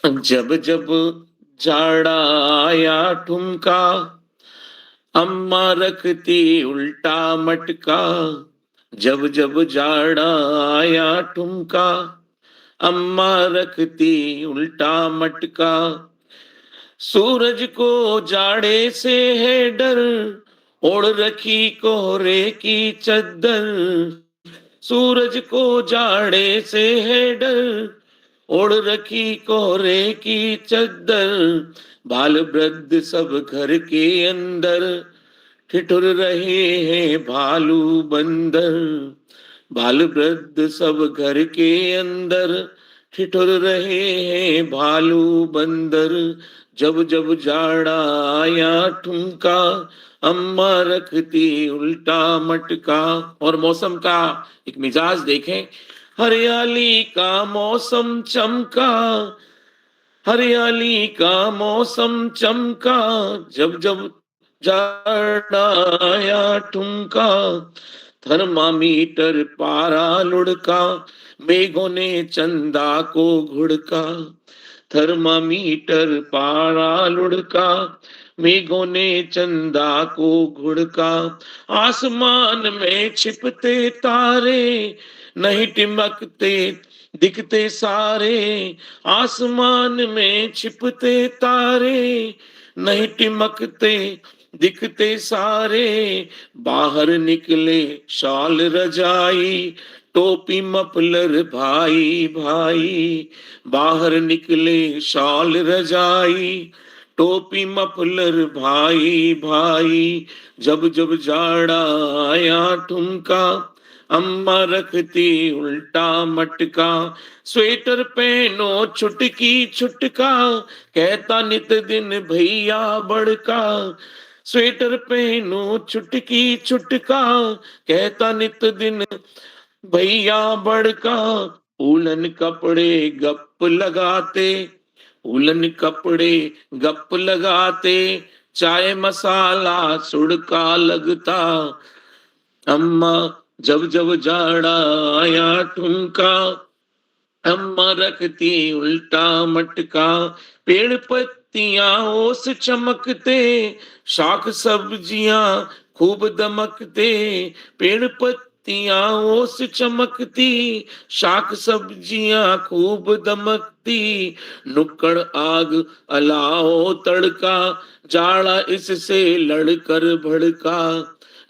जब जब जाड़ा आया ठुमका, अम्मा रखती उल्टा मटका। जब जब जाड़ा आया ठुमका, अम्मा रखती उल्टा मटका। सूरज को जाड़े से है डर, ओढ़ रखी कोहरे की चद्दर। सूरज को जाड़े से है डर, ओढ़ रखी कोहरे की चद्दर। बाल वृद्ध सब घर के अंदर, ठिठुर रहे हैं भालू बंदर। बाल वृद्ध सब घर के अंदर, ठिठुर रहे हैं भालू बंदर। जब जब जाड़ा आया ठुमका, अम्मा रखती उल्टा मटका। और मौसम का एक मिजाज देखें, हरियाली का मौसम चमका, हरियाली का मौसम चमका। जब जब जाड़ा आया ठुमका, थर्मामीटर पारा लुढ़का। मेघों ने चंदा को घुड़का, थर्मामीटर पारा लुढ़का। मेघों ने चंदा को घुड़का। आसमान में छिपते तारे, नहीं टिमकते दिखते सारे। आसमान में छिपते तारे, नहीं टिमकते दिखते सारे। बाहर निकले शॉल रजाई, टोपी मफलर भाई भाई। बाहर निकले शॉल रजाई, टोपी मफलर भाई भाई। जब जब जाड़ा आया ठुमका, अम्मा रखती उल्टा मटका। स्वेटर पहनो छुटकी छुटका, कहता नित दिन भैया बड़का। स्वेटर पहनो छुटकी छुटका, कहता नित दिन भैया बड़का। उलन कपड़े गप लगाते, उलन कपड़े गप लगाते। चाय मसाला सुड़का लगता, अम्मा जब जब जाड़ा आया ठुमका। अम्मा रखती उल्टा मटका। पेड़ पत्तियां ओस चमकते, शाक सब्जियां खूब दमकते। पेड़ पत्तियां ओस चमकती, शाक सब्जियां खूब दमकती। नुक्कड़ आग अलाओ तड़का, जाड़ा इससे लड़कर भड़का।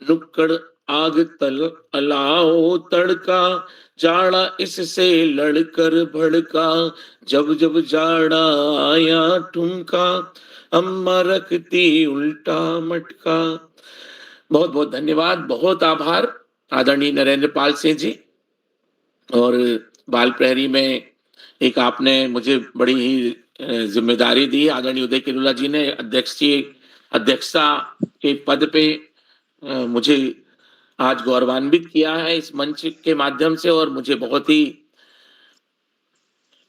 नुक्कड़ आग तल अलाओ तड़का, जाड़ा इससे लड़कर भड़का। जब जब जाड़ा आया ठुमका, अम्मा रखती उल्टा मटका। बहुत बहुत धन्यवाद, बहुत आभार आदरणीय नरेंद्र पाल सिंह जी। और बाल प्रहरी में एक आपने मुझे बड़ी ही जिम्मेदारी दी। आदरणीय उदय किरोला जी ने अध्यक्षता के पद पे मुझे आज गौरवान्वित किया है इस मंच के माध्यम से, और मुझे बहुत ही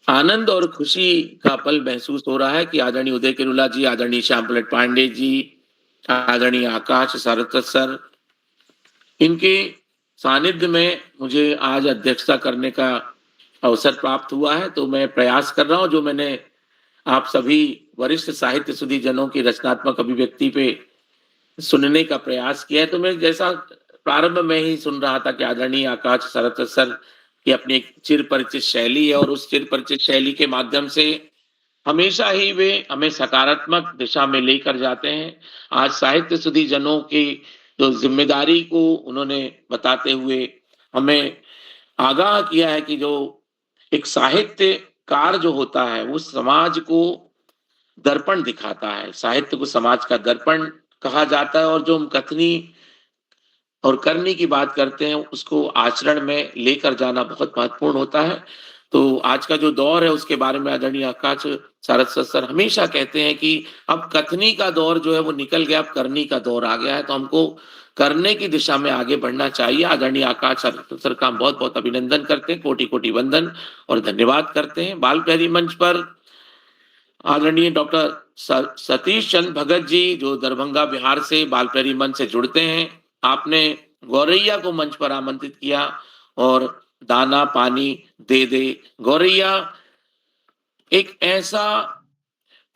आनंद और खुशी का पल महसूस हो रहा है कि आदरणीय उदय किरुला जी, आदरणीय श्याम प्रसाद पांडे जी, आदरणीय आकाश सारस्वत सर, इनके सानिध्य में मुझे आज अध्यक्षता करने का अवसर प्राप्त हुआ है। तो मैं प्रयास कर रहा हूं, जो मैंने आप सभी वरिष्ठ साहित्य सुधी जनों की रचनात्मक अभिव्यक्ति पे सुनने का प्रयास किया है। तो मैं जैसा प्रारंभ में ही सुन रहा था कि आदरणीय आकाश सारस्वत सर की अपनी एक चिर परिचित शैली है, और उस चिर परिचित शैली के माध्यम से हमेशा ही वे हमें सकारात्मक दिशा में लेकर जाते हैं। आज साहित्य सुधी जनों की जो जिम्मेदारी को उन्होंने बताते हुए हमें आगाह किया है कि जो एक साहित्यकार जो होता है वो समाज को दर्पण दिखाता है, साहित्य को समाज का दर्पण कहा जाता है, और जो हम कथनी और करनी की बात करते हैं उसको आचरण में लेकर जाना बहुत महत्वपूर्ण होता है। तो आज का जो दौर है उसके बारे में आदरणीय आकाश सारस्वत सर हमेशा कहते हैं कि अब कथनी का दौर जो है वो निकल गया, अब करनी का दौर आ गया है, तो हमको करने की दिशा में आगे बढ़ना चाहिए। आदरणीय आकाश सारस्वत सर का हम बहुत बहुत अभिनंदन करते हैं, कोटि कोटि वंदन और धन्यवाद करते हैं। बाल प्रहरी मंच पर आदरणीय डॉक्टर सतीश चंद्र भगत जी, जो दरभंगा बिहार से बाल प्रहरी मंच से जुड़ते हैं, आपने गौरैया को मंच पर आमंत्रित किया और दाना पानी दे दे। गौरैया एक ऐसा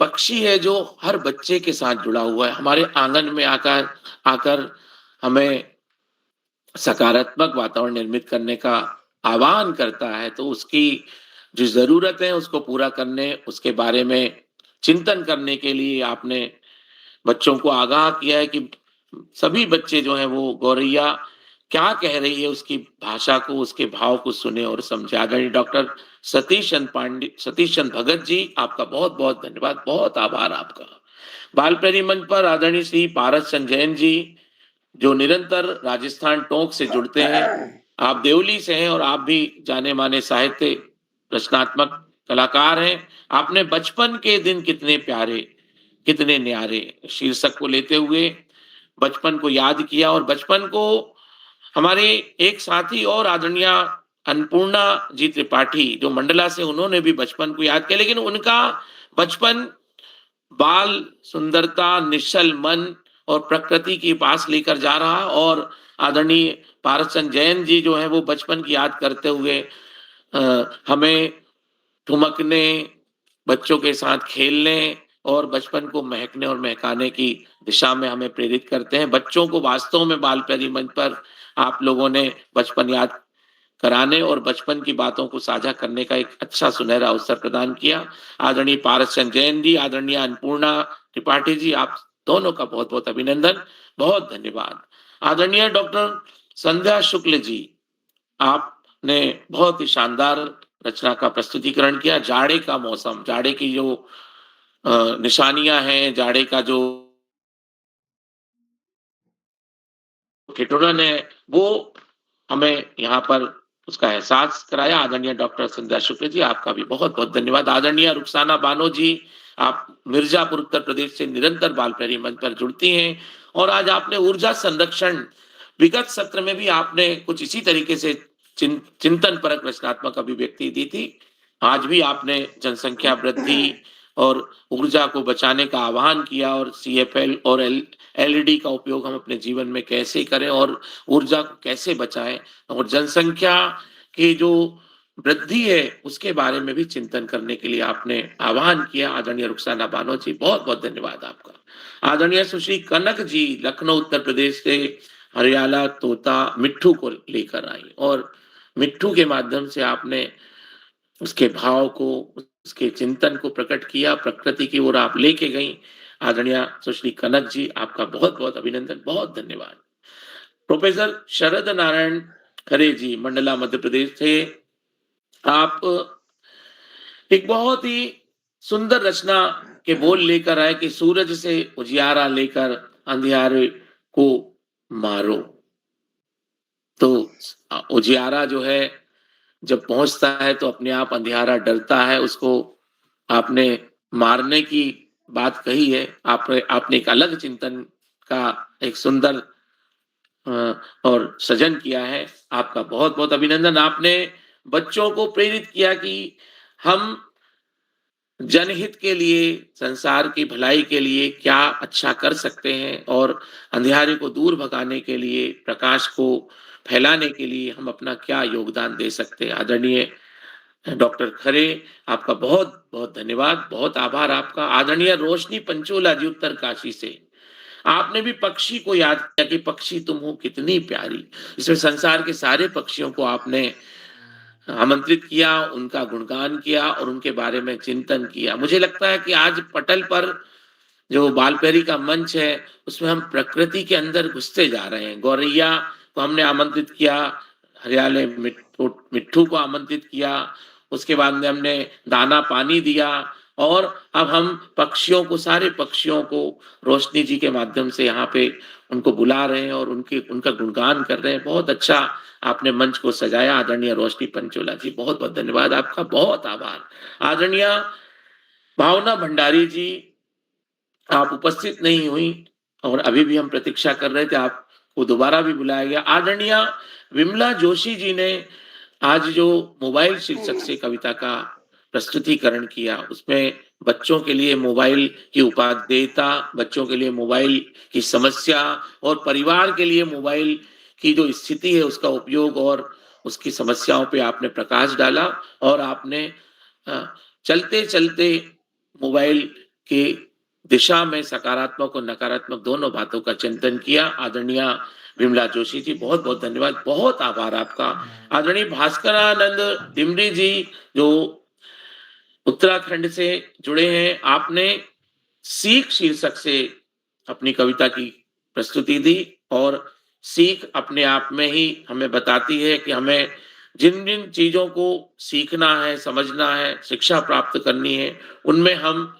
पक्षी है जो हर बच्चे के साथ जुड़ा हुआ है, हमारे आंगन में आकर आकर हमें सकारात्मक वातावरण निर्मित करने का आह्वान करता है। तो उसकी जो जरूरत है उसको पूरा करने, उसके बारे में चिंतन करने के लिए आपने बच्चों को आगाह किया है कि सभी बच्चे जो हैं वो गौरैया क्या कह रही है उसकी भाषा को, उसके भाव को सुने और समझे। आदरणीय डॉक्टर सतीश चंद्र भगत जी, आपका बहुत बहुत धन्यवाद, बहुत आभार आपका। बाल प्रहरी मंच पर आदरणीय श्री पारस चंद जैन जी, जो निरंतर राजस्थान टोंक से जुड़ते हैं, आप देवली से हैं और आप भी जाने माने साहित्य रचनात्मक कलाकार हैं। आपने बचपन के दिन कितने प्यारे कितने न्यारे शीर्षक को लेते हुए बचपन को याद किया, और बचपन को हमारे एक साथी और आदरणीय अन्नपूर्णा जी त्रिपाठी जो मंडला से, उन्होंने भी बचपन को याद किया, लेकिन उनका बचपन बाल सुंदरता, निश्चल मन और प्रकृति के पास लेकर जा रहा। और आदरणीय पारसचंद जैन जी जो है वो बचपन की याद करते हुए हमें ठुमकने, बच्चों के साथ खेलने और बचपन को महकने और महकाने की दिशा में हमें प्रेरित करते हैं। बच्चों को वास्तव में बाल प्रहरी मंच पर आप लोगों ने बचपन याद कराने और बचपन की बातों को साझा करने का एक अच्छा सुनहरा अवसर प्रदान किया। आदरणीय पारसचंद जैन जी, आदरणीय अन्नपूर्णा त्रिपाठी जी, आप दोनों का बहुत बहुत अभिनंदन, बहुत धन्यवाद। आदरणीय डॉक्टर संध्या शुक्ल जी, आपने बहुत ही शानदार रचना का प्रस्तुतिकरण किया। जाड़े का मौसम, जाड़े की जो निशानियां हैं, जाड़े का जो ठिठुरन है, वो हमें यहाँ पर उसका एहसास कराया। आदरणीय डॉक्टर संध्या शुक्ल जी, आपका भी बहुत बहुत धन्यवाद। आदरणीय रुखसाना बानो जी, आप मिर्जापुर उत्तर प्रदेश से निरंतर बाल प्रहरी मंच पर जुड़ती हैं, और आज आपने ऊर्जा संरक्षण, विगत सत्र में भी आपने कुछ इसी तरीके से चिंतन परक रचनात्मक अभिव्यक्ति दी थी। आज भी आपने जनसंख्या वृद्धि और ऊर्जा को बचाने का आह्वान किया, और CFL और LED का उपयोग हम अपने जीवन में कैसे करें और ऊर्जा को कैसे बचाएं, और जनसंख्या की जो वृद्धि है उसके बारे में भी चिंतन करने के लिए आपने आह्वान किया। आदरणीय रुखसाना बानो जी, बहुत बहुत धन्यवाद आपका। आदरणीय सुश्री कनक जी, लखनऊ उत्तर प्रदेश से हरियाला तोता मिट्ठू को लेकर आई, और मिट्ठू के माध्यम से आपने उसके भाव को, उसके चिंतन को प्रकट किया, प्रकृति की ओर आप लेके गई। आदरणीय सुश्री कनक जी, आपका बहुत बहुत अभिनंदन, बहुत धन्यवाद। प्रोफेसर शरद नारायण खरे जी, मंडला मध्य प्रदेश से, आप एक बहुत ही सुंदर रचना के बोल लेकर आए कि सूरज से उजियारा लेकर अंधियारे को मारो। तो उजियारा जो है जब पहुंचता है तो अपने आप अंधियारा डरता है, उसको आपने मारने की बात कही है। आपने एक अलग चिंतन का एक सुंदर और सृजन किया है। आपका बहुत बहुत अभिनंदन। आपने बच्चों को प्रेरित किया कि हम जनहित के लिए, संसार की भलाई के लिए क्या अच्छा कर सकते हैं और अंधियारे को दूर भगाने के लिए, प्रकाश को फैलाने के लिए हम अपना क्या योगदान दे सकते हैं। आदरणीय डॉक्टर खरे, आपका बहुत बहुत धन्यवाद, बहुत आभार आपका। आदरणीय रोशनी पंचोला जी उत्तरकाशी से, आपने भी पक्षी को याद किया कि पक्षी तुम हो कितनी प्यारी। इसमें संसार के सारे पक्षियों को आपने आमंत्रित किया, उनका गुणगान किया और उनके बारे में चिंतन किया। मुझे लगता है कि आज पटल पर जो बालपहरी का मंच है, उसमें हम प्रकृति के अंदर घुसते जा रहे हैं। गौरैया को हमने आमंत्रित किया, हरियाले मिट्ठू को आमंत्रित किया, उसके बाद में हमने दाना पानी दिया और अब हम पक्षियों को, सारे पक्षियों को रोशनी जी के माध्यम से यहाँ पे उनको बुला रहे हैं और उनका गुणगान कर रहे हैं। बहुत अच्छा आपने मंच को सजाया आदरणीय रोशनी पंचोला जी, बहुत बहुत धन्यवाद आपका, बहुत आभार। आदरणीय भावना भंडारी जी, आप उपस्थित नहीं हुई और अभी भी हम प्रतीक्षा कर रहे थे, आपको दोबारा भी बुलाया गया। आदरणीय विमला जोशी जी ने आज जो मोबाइल शीर्षक से कविता का प्रस्तुतिकरण किया, उसमें बच्चों के लिए मोबाइल की उपादेयता, बच्चों के लिए मोबाइल की समस्या और परिवार के लिए मोबाइल की जो स्थिति है उसका उपयोग और उसकी समस्याओं पे आपने प्रकाश डाला और आपने चलते चलते मोबाइल की दिशा में सकारात्मक और नकारात्मक दोनों बातों का चिंतन किया। आदरणीय विमला जोशी जी, बहुत बहुत धन्यवाद, बहुत आभार आपका। आदरणीय भास्करानंद दिमरी जी जो उत्तराखंड से जुड़े हैं, आपने सीख शीर्षक से अपनी कविता की प्रस्तुति दी और सीख अपने आप में ही हमें बताती है कि हमें जिन जिन चीजों को सीखना है, समझना है, शिक्षा प्राप्त करनी है, उनमें हम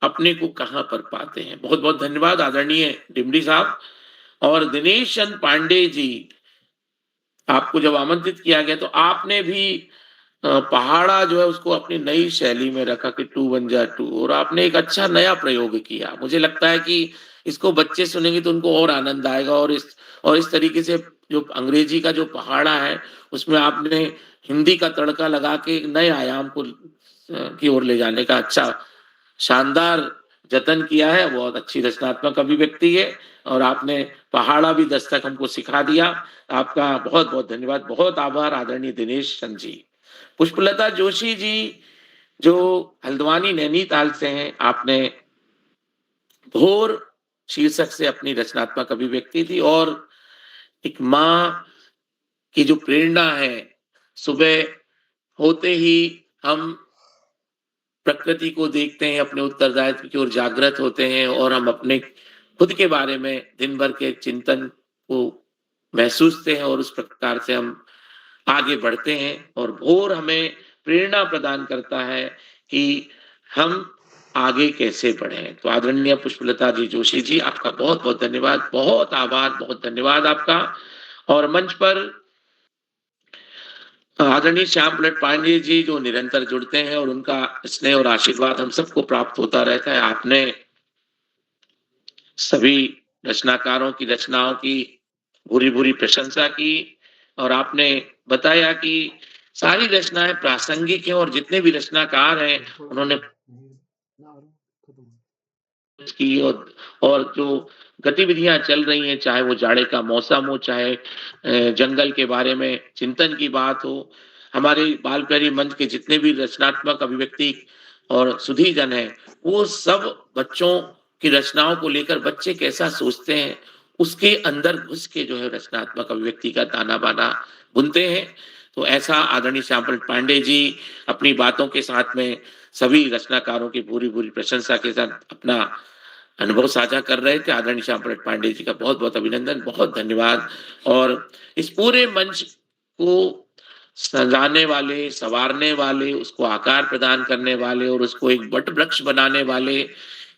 अपने को कहाँ पर पाते हैं। बहुत बहुत धन्यवाद आदरणीय डिमरी साहब। और दिनेश चंद पांडे जी, आपको जब आमंत्रित किया गया तो आपने भी पहाड़ा जो है उसको अपनी नई शैली में रखा कि 2 1 जा 2, और आपने एक अच्छा नया प्रयोग किया। मुझे लगता है कि इसको बच्चे सुनेंगे तो उनको और आनंद आएगा और इस तरीके से जो अंग्रेजी का जो पहाड़ा है उसमें आपने हिंदी का तड़का लगा के एक नए आयाम को की ओर ले जाने का अच्छा शानदार जतन किया है। बहुत अच्छी रचनात्मक अभिव्यक्ति है और आपने पहाड़ा भी दस्तक हमको सिखा दिया। आपका बहुत बहुत धन्यवाद, बहुत आभार आदरणीय दिनेश चंद जी। पुष्पलता जोशी जी जो हल्द्वानी नैनीताल से हैं, आपने भोर शीर्षक से अपनी रचनात्मक अभिव्यक्ति थी और एक माँ की जो प्रेरणा है, सुबह होते ही हम प्रकृति को देखते हैं, अपने उत्तरदायित्व की ओर जागृत होते हैं और हम अपने खुद के बारे में दिन भर के चिंतन को महसूसते हैं और उस प्रकार से हम आगे बढ़ते हैं और भोर हमें प्रेरणा प्रदान करता है कि हम आगे कैसे बढ़ें। तो आदरणीय पुष्पलता जी जोशी जी, आपका बहुत बहुत धन्यवाद, बहुत आभार, बहुत धन्यवाद आपका। और मंच पर आदरणीय श्याम प्रसाद पांडे जी जो निरंतर जुड़ते हैं और उनका स्नेह और आशीर्वाद हम सबको प्राप्त होता रहता है। आपने सभी रचनाकारों की रचनाओं की भूरी भूरी प्रशंसा की और आपने बताया कि सारी रचनाएं प्रासंगिक हैं और जितने भी रचनाकार हैं उन्होंने की और जो गतिविधियां चल रही हैं, चाहे वो जाड़े का मौसम हो, चाहे जंगल के बारे में चिंतन की बात हो, हमारे बालपहरी मंच के जितने भी रचनात्मक अभिव्यक्ति और सुधीजन है, वो सब बच्चों की रचनाओं को लेकर बच्चे कैसा सोचते हैं उसके अंदर घुस के जो है रचनात्मक अभिव्यक्ति का ताना बाना बुनते हैं। तो ऐसा आदरणीय श्याम प्रसाद पांडे जी अपनी बातों के साथ में सभी रचनाकारों की पूरी पूरी प्रशंसा के साथ अपना अनुभव साझा कर रहे थे। आदरणीय श्याम प्रसाद पांडे जी का बहुत बहुत अभिनंदन, बहुत धन्यवाद। और इस पूरे मंच को सजाने वाले, संवारने वाले, उसको आकार प्रदान करने वाले और उसको एक वट वृक्ष बनाने वाले,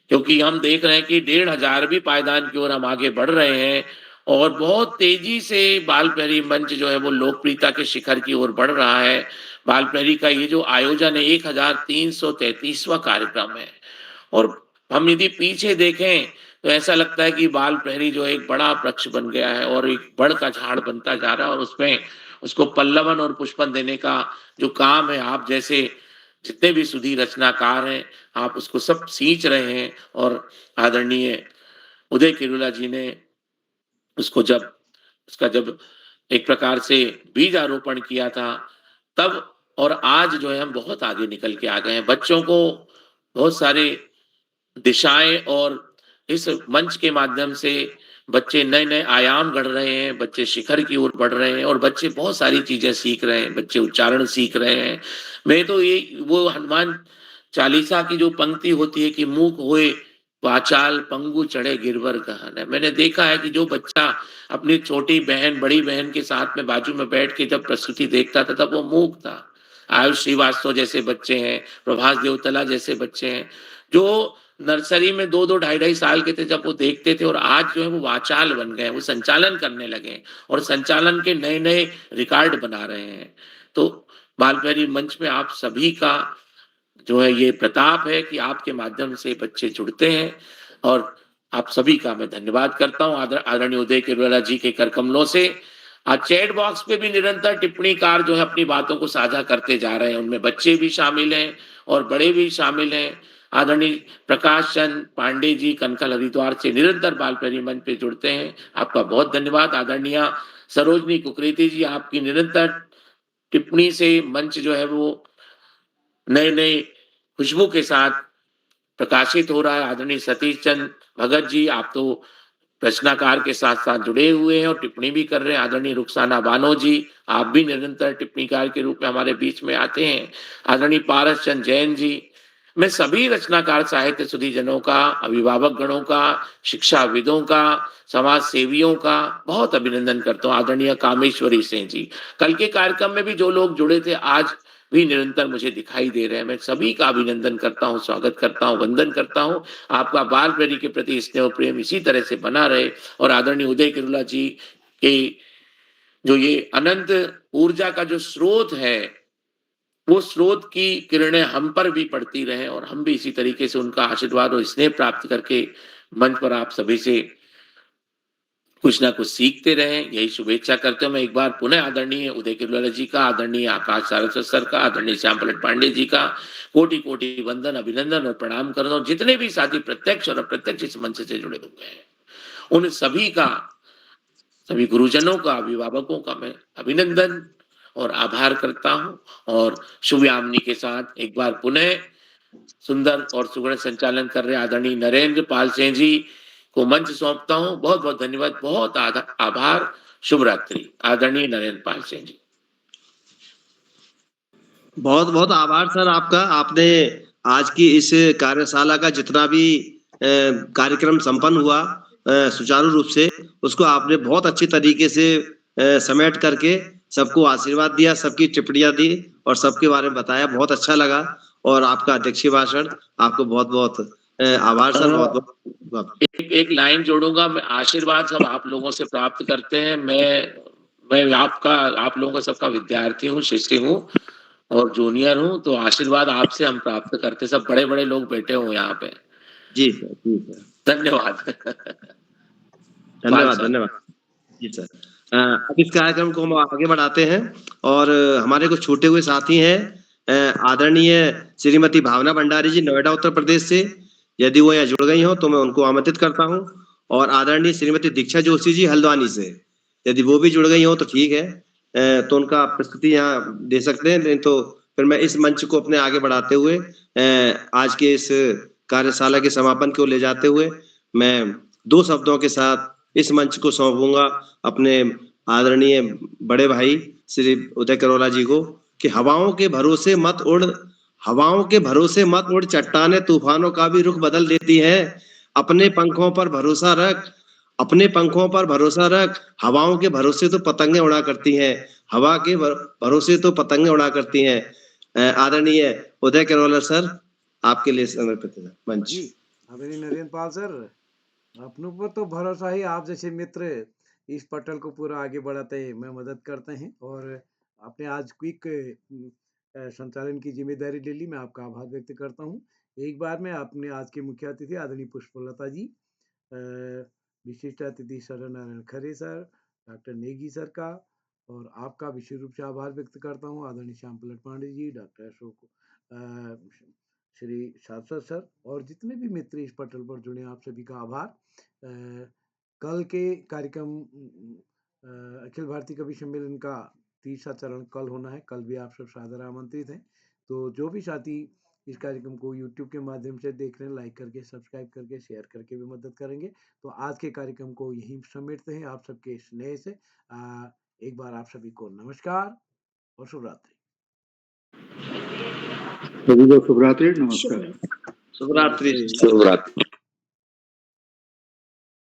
क्योंकि हम देख रहे हैं कि 1500 पायदान की ओर हम आगे बढ़ रहे हैं और बहुत तेजी से बालपहरी मंच जो है वो लोकप्रियता के शिखर की ओर बढ़ रहा है। बालपहरी का ये जो आयोजन है 1333वां कार्यक्रम है और हम यदि पीछे देखें तो ऐसा लगता है कि बाल प्रहरी जो है एक बड़ा वृक्ष बन गया है और एक बड़ का झाड़ बनता जा रहा है, और उसमें उसको पल्लवन और पुष्पन देने का जो काम है, आप जैसे जितने भी सुधीर रचनाकार हैं, आप उसको सब सींच रहे हैं। और आदरणीय उदय किरुला जी ने उसका जब एक प्रकार से बीज आरोपण किया था, तब और आज जो है हम बहुत आगे निकल के आ गए हैं। बच्चों को बहुत सारे दिशाएँ, और इस मंच के माध्यम से बच्चे नए-नए आयाम गढ़ रहे हैं, बच्चे शिखर की ओर बढ़ रहे हैं, और बच्चे बहुत सारी चीज़ें सीख रहे हैं, बच्चे उच्चारण सीख रहे हैं। मैं तो ये वो हनुमान चालीसा की जो पंक्ति होती है कि मूक होए वाचाल पंगु चढ़े गिरवर गहन है। मैंने देखा है कि जो बच्चा अपनी छोटी बहन, बड़ी बहन के साथ में बाजू में बैठ के जब प्रस्तुति देखता था, तब वो मूक था। आयुष श्रीवास्तव जैसे बच्चे हैं, प्रभास देवतला जैसे बच्चे हैं, जो नर्सरी में 2-2 ढाई-ढाई साल के थे जब वो देखते थे, और आज जो है वो वाचाल बन गए हैं, वो संचालन करने लगे हैं और संचालन के नए-नए रिकॉर्ड बना रहे हैं। तो बालपहरी मंच में आप सभी का जो है ये प्रताप है कि आपके माध्यम से बच्चे जुड़ते हैं, और आप सभी का मैं धन्यवाद करता हूँ। आदरणीय उदय किरोला जी के कर कमलों से आज चैट बॉक्स पे भी निरंतर टिप्पणीकार जो है अपनी बातों को साझा करते जा रहे हैं, उनमें बच्चे भी शामिल हैं और बड़े भी शामिल हैं। आदरणीय प्रकाश चंद पांडे जी कनकल हरिद्वार से निरंतर बालपहरी मंच पे जुड़ते हैं, आपका बहुत धन्यवाद। आदरणीय सरोजनी कुकरेती जी, आपकी निरंतर टिप्पणी से मंच जो है वो नए-नए खुशबू के साथ प्रकाशित हो रहा है। आदरणीय सतीश चंद भगत जी, आप तो रचनाकार के साथ-साथ जुड़े हुए हैं और टिप्पणी भी कर रहे हैं। आदरणीय रुखसाना बानो जी, आप भी निरंतर टिप्पणीकार के रूप में हमारे बीच में आते हैं। आदरणीय पारस चंद जैन जी, मैं सभी रचनाकार साहित्य सुधीजनों का, अभिभावक गणों का, शिक्षाविदों का, समाज सेवियों का बहुत अभिनंदन करता हूँ। आदरणीय कामेश्वरी सिंह जी, कल के कार्यक्रम में भी जो लोग जुड़े थे, आज भी निरंतर मुझे दिखाई दे रहे हैं। मैं सभी का अभिनंदन करता हूँ, स्वागत करता हूँ, वंदन करता हूँ। आपका बालप्रेरी के प्रति स्नेह और प्रेम इसी तरह से बना रहे, और आदरणीय उदय किरुला जी के जो ये अनंत ऊर्जा का जो स्रोत है, वो स्रोत की किरणें हम पर भी पड़ती रहें, और हम भी इसी तरीके से उनका आशीर्वाद और स्नेह प्राप्त करके मंच पर आप सभी से कुछ ना कुछ सीखते रहें, यही शुभेच्छा करते हुए मैं एक बार पुनः आदरणीय उदय किरुला जी का, आदरणीय आकाश सारस्वत सर का, आदरणीय श्याम पलट पांडे जी का कोटि-कोटि वंदन, अभिनंदन और प्रणाम करता हूँ। जितने भी साथी प्रत्यक्ष और अप्रत्यक्ष इस मंच से जुड़े हुए हैं, उन सभी का, सभी गुरुजनों का, अभिभावकों का मैं अभिनंदन और आभार करता हूँ, और शुभ यामिनी के साथ एक बार पुनः सुंदर और सुगढ़ संचालन कर रहे आदरणीय नरेंद्र पाल सिंह जी को मंच सौंपता हूँ। बहुत-बहुत धन्यवाद, बहुत आभार, शुभ रात्रि। आदरणीय नरेंद्र पाल सिंह जी। बहुत बहुत आभार सर आपका। आपने आज की इस कार्यशाला का जितना भी कार्यक्रम संपन्न हुआ सुचारू रूप से, उसको आपने बहुत अच्छी तरीके से समेट करके सबको आशीर्वाद दिया, सबकी टिप्पणियां दी और सबके बारे में बताया। बहुत अच्छा लगा, और आपका अध्यक्षीय भाषण, आपको बहुत बहुत आभार सर। बहुत बहुत एक लाइन जोड़ूंगा मैं, आशीर्वाद सब आप लोगों से प्राप्त करते हैं। मैं आप लोगों का सबका विद्यार्थी हूँ, शिष्य हूँ और जूनियर हूँ, तो आशीर्वाद आपसे हम प्राप्त करते। सब बड़े बड़े लोग बैठे हुए यहाँ पे। जी सर, जी सर, धन्यवाद। धन्यवाद धन्यवाद जी सर। अब इस कार्यक्रम को हम आगे बढ़ाते हैं, और हमारे कुछ छूटे हुए साथी हैं। आदरणीय श्रीमती भावना भंडारी जी नोएडा उत्तर प्रदेश से, यदि वो यहाँ जुड़ गई हो तो मैं उनको आमंत्रित करता हूँ। और आदरणीय श्रीमती दीक्षा जोशी जी हल्द्वानी से, यदि वो भी जुड़ गई हो तो ठीक है, तो उनका प्रस्तुति यहाँ दे सकते हैं। नहीं तो फिर मैं इस मंच को अपने आगे बढ़ाते हुए आज के इस कार्यशाला के समापन को ले जाते हुए मैं 2 शब्दों के साथ इस मंच को सौंपूंगा अपने आदरणीय बड़े भाई श्री उदय किरोला जी को, कि हवाओं के भरोसे मत उड़, हवाओं के भरोसे मत उड़, चट्टाने तूफानों का भी रुख बदल देती है। अपने पंखों पर भरोसा रख, अपने पंखों पर भरोसा रख, हवाओं के भरोसे तो पतंगे उड़ा करती हैं, हवा के भरोसे तो पतंगे उड़ा करती हैं। आदरणीय उदय किरोला सर, आपके लिए समर्पित है मंच। जी, आदरणीय नरेंद्र पाल सर, अपनों पर तो भरोसा ही, आप जैसे मित्र इस पटल को पूरा आगे बढ़ाते हैं, मैं मदद करते हैं, और आपने आज क्विक संचालन की जिम्मेदारी ले ली, मैं आपका आभार व्यक्त करता हूँ। एक बार में आपने आज के मुख्य अतिथि आदरणीय पुष्पलता जी, विशिष्ट अतिथि शरद नारायण खरे सर, डॉक्टर नेगी सर का, और आपका विशेष रूप से आभार व्यक्त करता हूँ आदरणीय श्याम पलट पांडे जी, डॉक्टर अशोक, श्री शाश्वत सर, और जितने भी मित्र इस पटल पर जुड़े आप सभी का आभार। कल के कार्यक्रम अखिल भारतीय कवि सम्मेलन का तीसरा चरण कल होना है। कल भी आप सब सादर आमंत्रित हैं। तो जो भी साथी इस कार्यक्रम को YouTube के माध्यम से देख रहे हैं, लाइक करके, सब्सक्राइब करके, शेयर करके भी मदद करेंगे। तो आज के कार्यक्रम को यहीं समेटते हैं आप सबके स्नेह से। एक बार आप सभी को नमस्कार और शुभ रात्रि। सभी को शुभ रात्रि, नमस्कार। शुभ रात्रि। शुभ रात्रि।